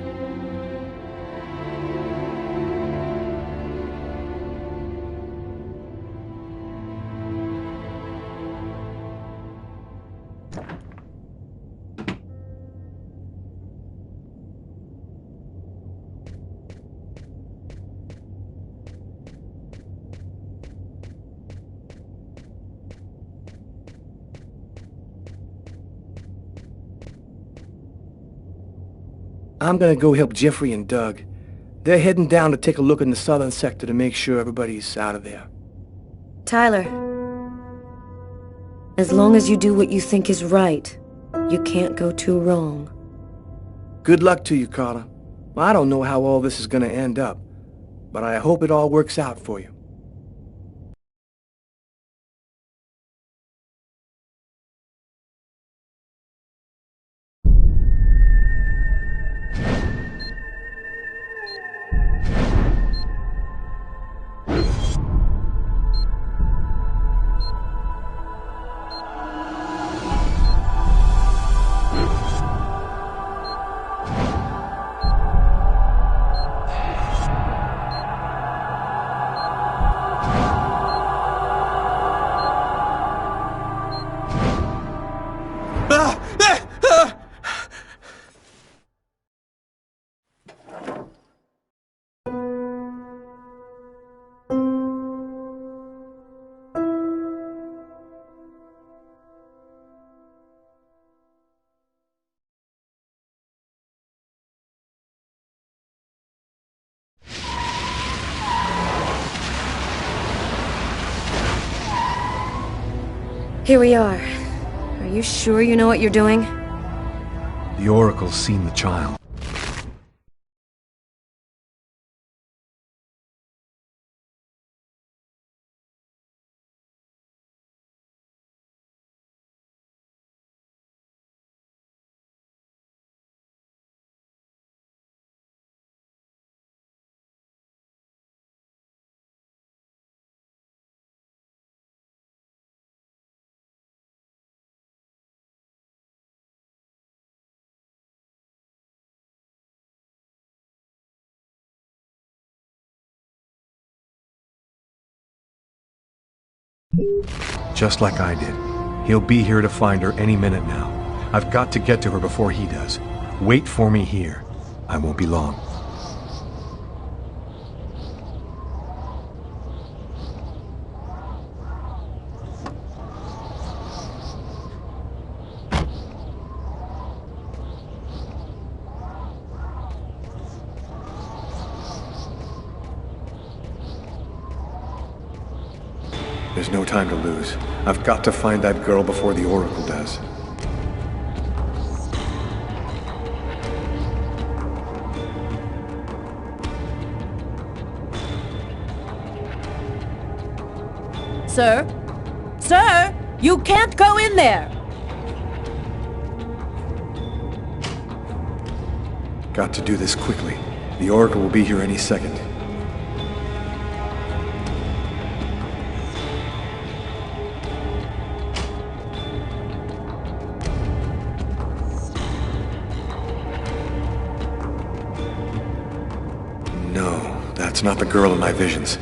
I'm gonna go help Jeffrey and Doug. They're heading down to take a look in the southern sector to make sure everybody's out of there. Tyler, as long as you do what you think is right, you can't go too wrong. Good luck to you, Carla. I don't know how all this is gonna end up, but I hope it all works out for you. Here we are. Are you sure you know what you're doing? The Oracle's seen the child. Just like I did. He'll be here to find her any minute now. I've got to get to her before he does. Wait for me here. I won't be long. There's no time to lose. I've got to find that girl before the Oracle does. Sir? Sir! You can't go in there! Got to do this quickly. The Oracle will be here any second. No, that's not the girl in my visions.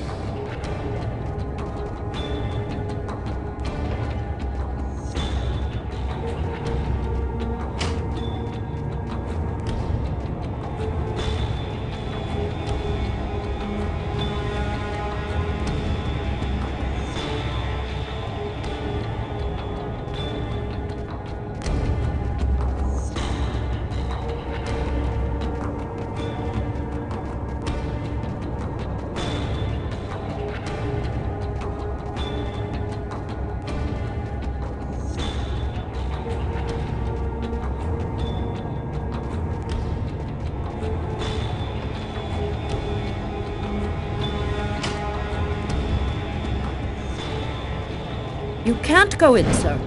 You can't go in, sir.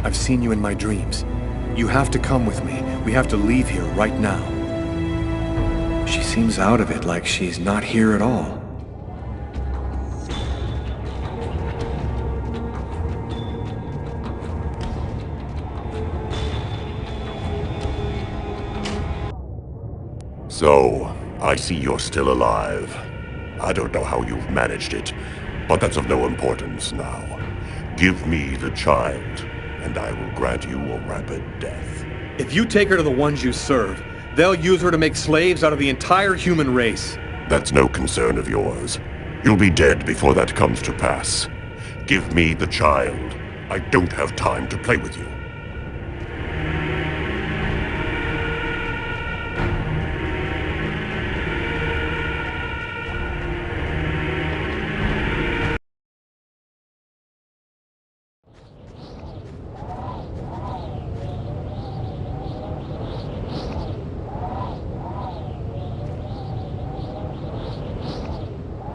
I've seen you in my dreams. You have to come with me. We have to leave here right now. She seems out of it, like she's not here at all. So, I see you're still alive. I don't know how you've managed it, but that's of no importance now. Give me the child, and I will grant you a rapid death. If you take her to the ones you serve, they'll use her to make slaves out of the entire human race. That's no concern of yours. You'll be dead before that comes to pass. Give me the child. I don't have time to play with you.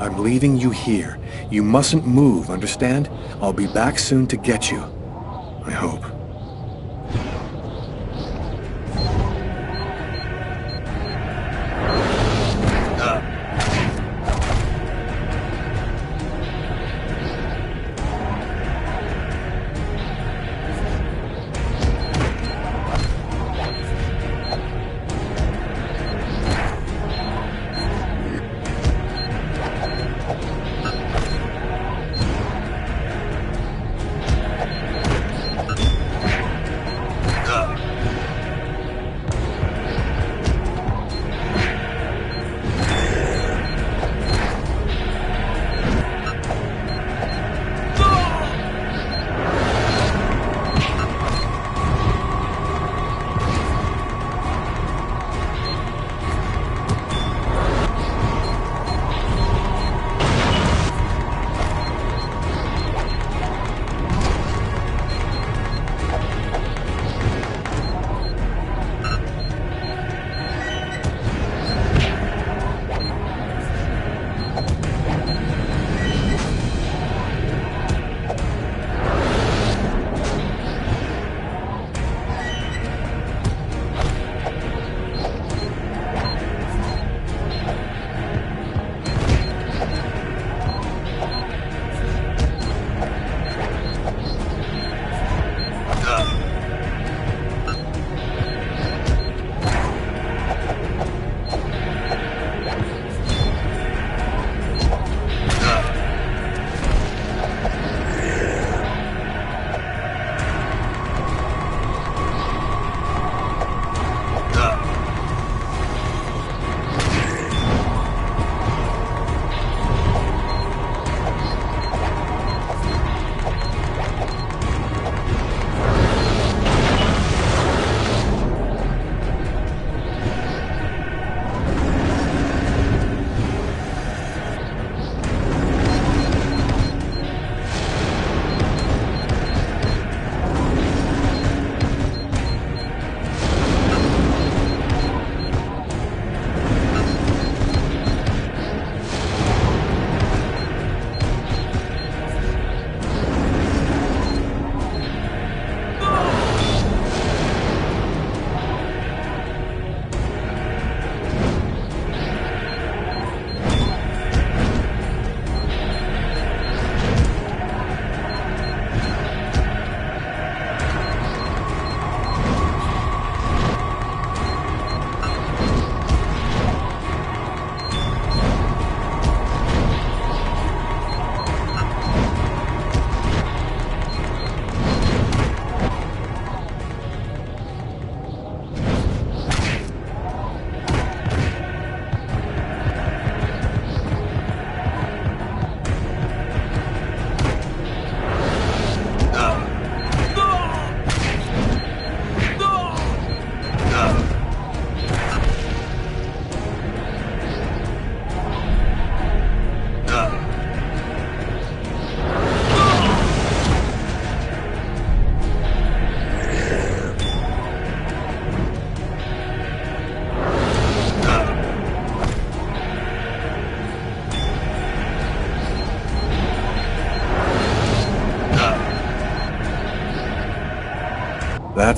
I'm leaving you here. You mustn't move, understand? I'll be back soon to get you. I hope.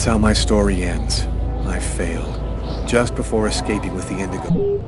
That's how my story ends. I failed. Just before escaping with the Indigo.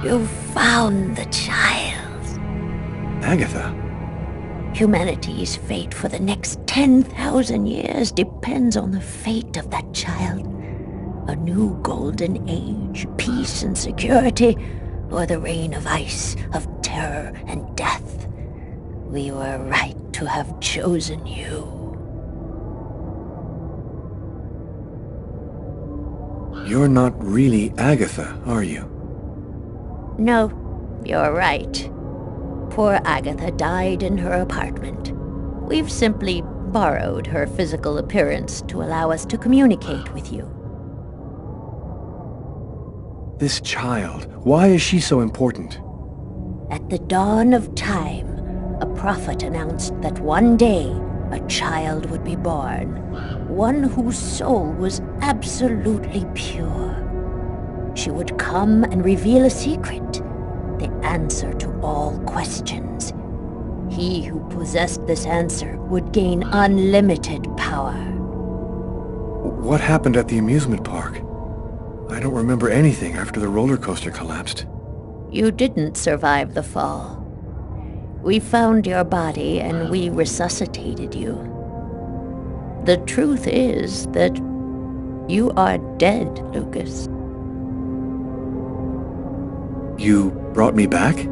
You've found the child. Agatha? Humanity's fate for the next 10,000 years depends on the fate of that child. A new golden age, peace and security, or the reign of ice, of terror and death. We were right to have chosen you. You're not really Agatha, are you? No, you're right. Poor Agatha died in her apartment. We've simply borrowed her physical appearance to allow us to communicate with you. This child, why is she so important? At the dawn of time, a prophet announced that one day a child would be born, one whose soul was absolutely pure. She would come and reveal a secret, the answer to all questions. He who possessed this answer would gain unlimited power. What happened at the amusement park? I don't remember anything after the roller coaster collapsed. You didn't survive the fall. We found your body and we resuscitated you. The truth is that you are dead, Lucas. You brought me back?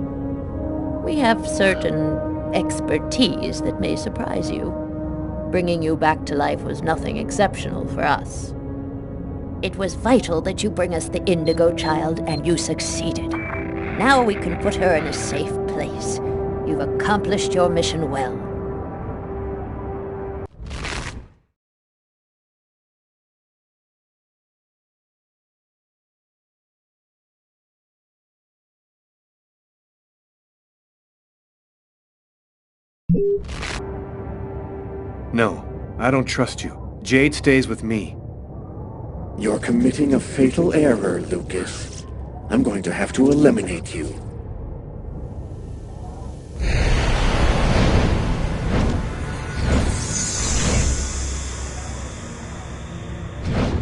We have certain expertise that may surprise you. Bringing you back to life was nothing exceptional for us. It was vital that you bring us the Indigo Child, and you succeeded. Now we can put her in a safe place. You've accomplished your mission well. No, I don't trust you. Jade stays with me. You're committing a fatal error, Lucas. I'm going to have to eliminate you.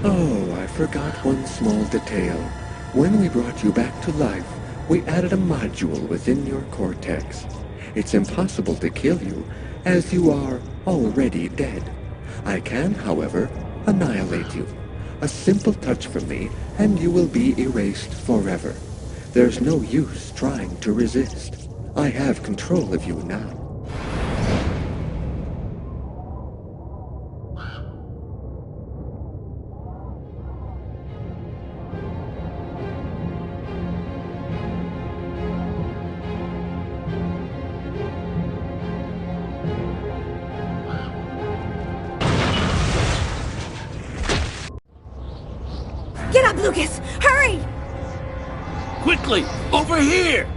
Oh, I forgot one small detail. When we brought you back to life, we added a module within your cortex. It's impossible to kill you, as you are already dead. I can, however, annihilate you. A simple touch from me, and you will be erased forever. There's no use trying to resist. I have control of you now. Get up, Lucas! Hurry! Quickly! Over here!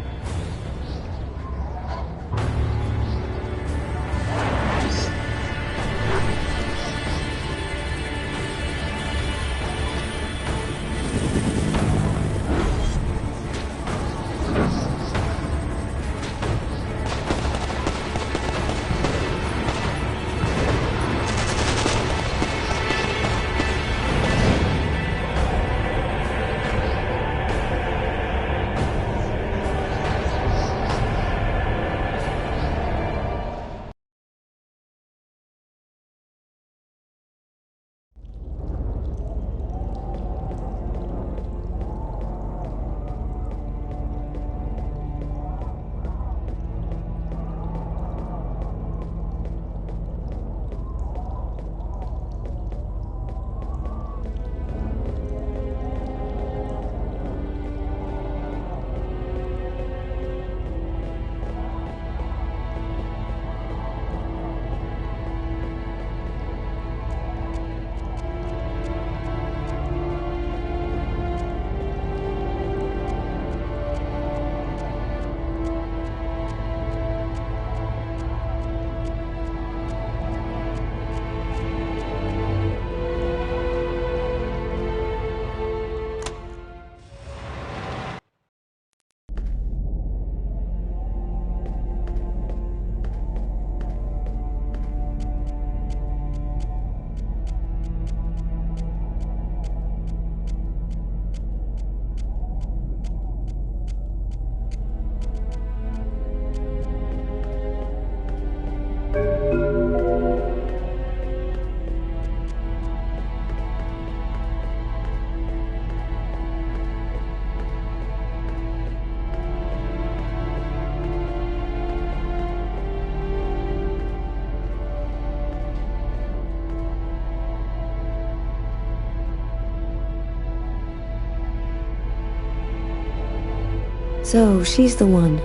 So, she's the one.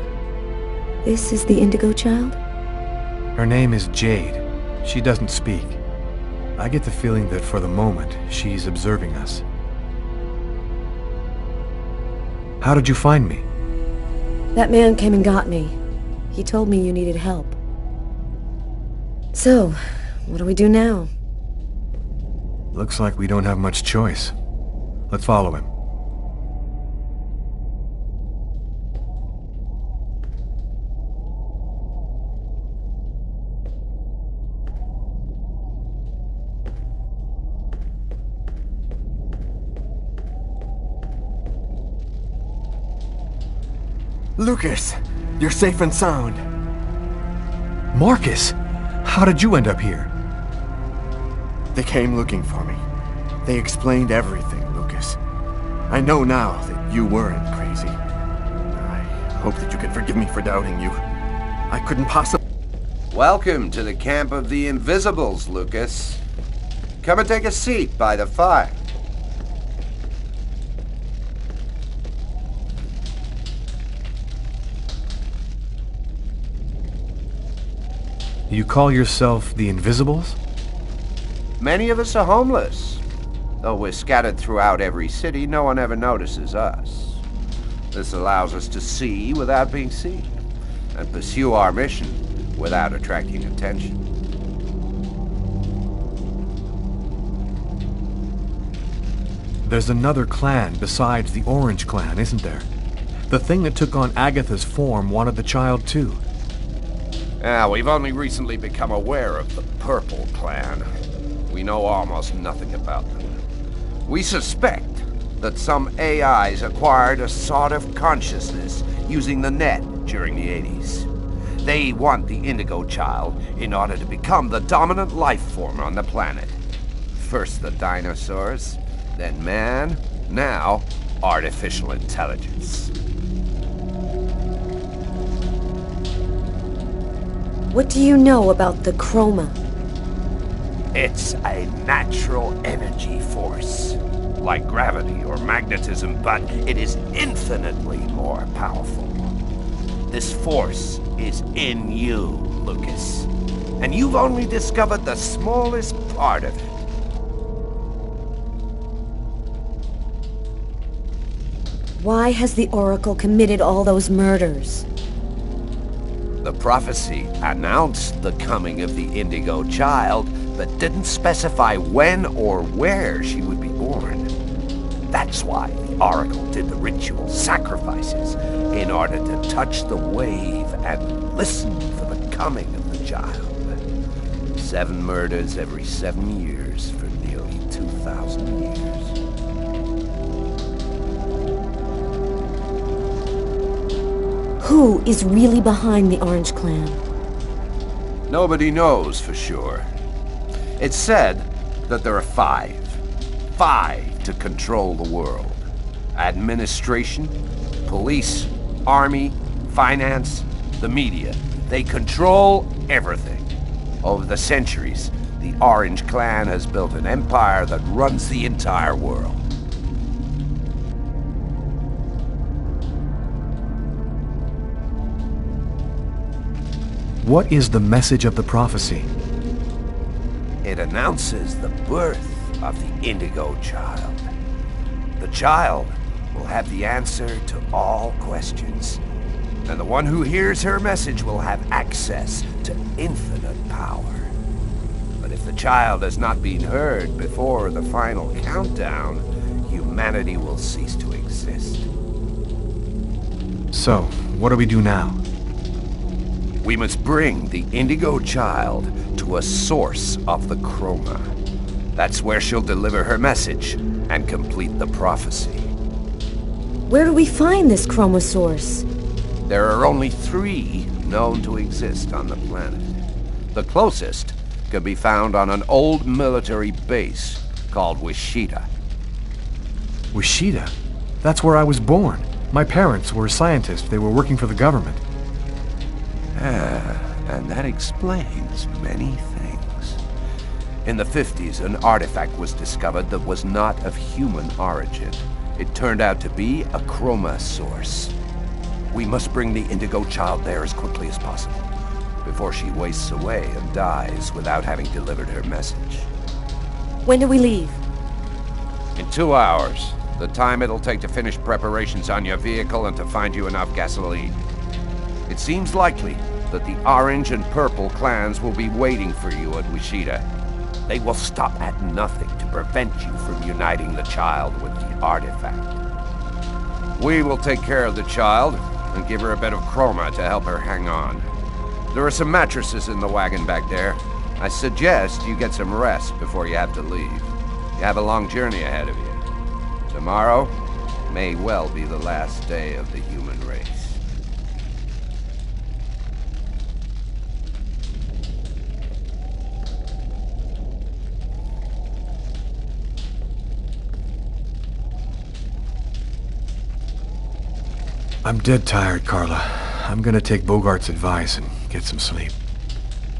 This is the Indigo Child? Her name is Jade. She doesn't speak. I get the feeling that for the moment, she's observing us. How did you find me? That man came and got me. He told me you needed help. So, what do we do now? Looks like we don't have much choice. Let's follow him. Lucas, you're safe and sound. Marcus! How did you end up here? They came looking for me. They explained everything, Lucas. I know now that you weren't crazy. I hope that you can forgive me for doubting you. I couldn't possibly... Welcome to the camp of the Invisibles, Lucas. Come and take a seat by the fire. You call yourself the Invisibles? Many of us are homeless. Though we're scattered throughout every city, no one ever notices us. This allows us to see without being seen, and pursue our mission without attracting attention. There's another clan besides the Orange Clan, isn't there? The thing that took on Agatha's form wanted the child too. We've only recently become aware of the Purple Clan. We know almost nothing about them. We suspect that some AIs acquired a sort of consciousness using the net during the 80s. They want the Indigo Child in order to become the dominant life form on the planet. First the dinosaurs, then man, now artificial intelligence. What do you know about the chroma? It's a natural energy force, like gravity or magnetism, but it is infinitely more powerful. This force is in you, Lucas, and you've only discovered the smallest part of it. Why has the Oracle committed all those murders? The prophecy announced the coming of the Indigo Child, but didn't specify when or where she would be born. That's why the Oracle did the ritual sacrifices, in order to touch the wave and listen for the coming of the child. 7 murders every 7 years for nearly 2,000 years. Who is really behind the Orange Clan? Nobody knows for sure. It's said that there are 5. 5 to control the world. Administration, police, army, finance, the media. They control everything. Over the centuries, the Orange Clan has built an empire that runs the entire world. What is the message of the prophecy? It announces the birth of the Indigo Child. The child will have the answer to all questions, and the one who hears her message will have access to infinite power. But if the child has not been heard before the final countdown, humanity will cease to exist. So, what do we do now? We must bring the Indigo Child to a source of the chroma. That's where she'll deliver her message and complete the prophecy. Where do we find this chroma source? There are only 3 known to exist on the planet. The closest can be found on an old military base called Wichita. Wichita? That's where I was born. My parents were scientists. They were working for the government. And that explains many things. In the 50s, an artifact was discovered that was not of human origin. It turned out to be a chroma source. We must bring the Indigo Child there as quickly as possible, before she wastes away and dies without having delivered her message. When do we leave? In 2 hours. The time it'll take to finish preparations on your vehicle and to find you enough gasoline. It seems likely that the Orange and Purple clans will be waiting for you at Wichita. They will stop at nothing to prevent you from uniting the child with the artifact. We will take care of the child and give her a bit of chroma to help her hang on. There are some mattresses in the wagon back there. I suggest you get some rest before you have to leave. You have a long journey ahead of you. Tomorrow may well be the last day of the human race. I'm dead tired, Carla. I'm gonna take Bogart's advice and get some sleep.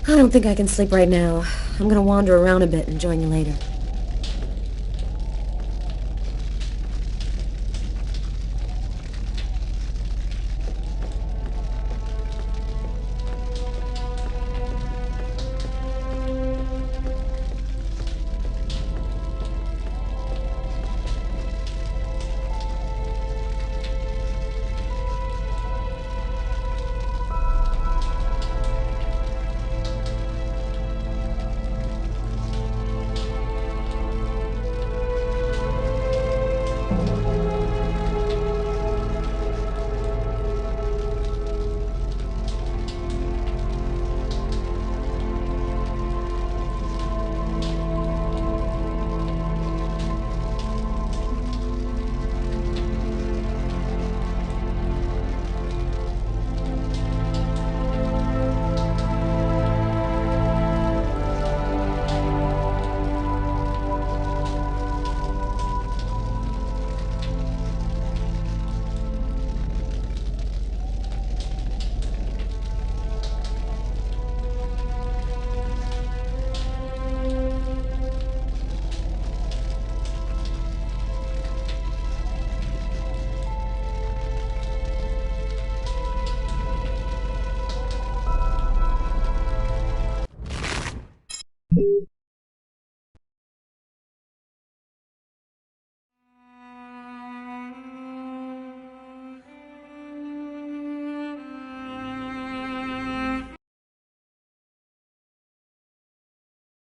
I don't think I can sleep right now. I'm gonna wander around a bit and join you later.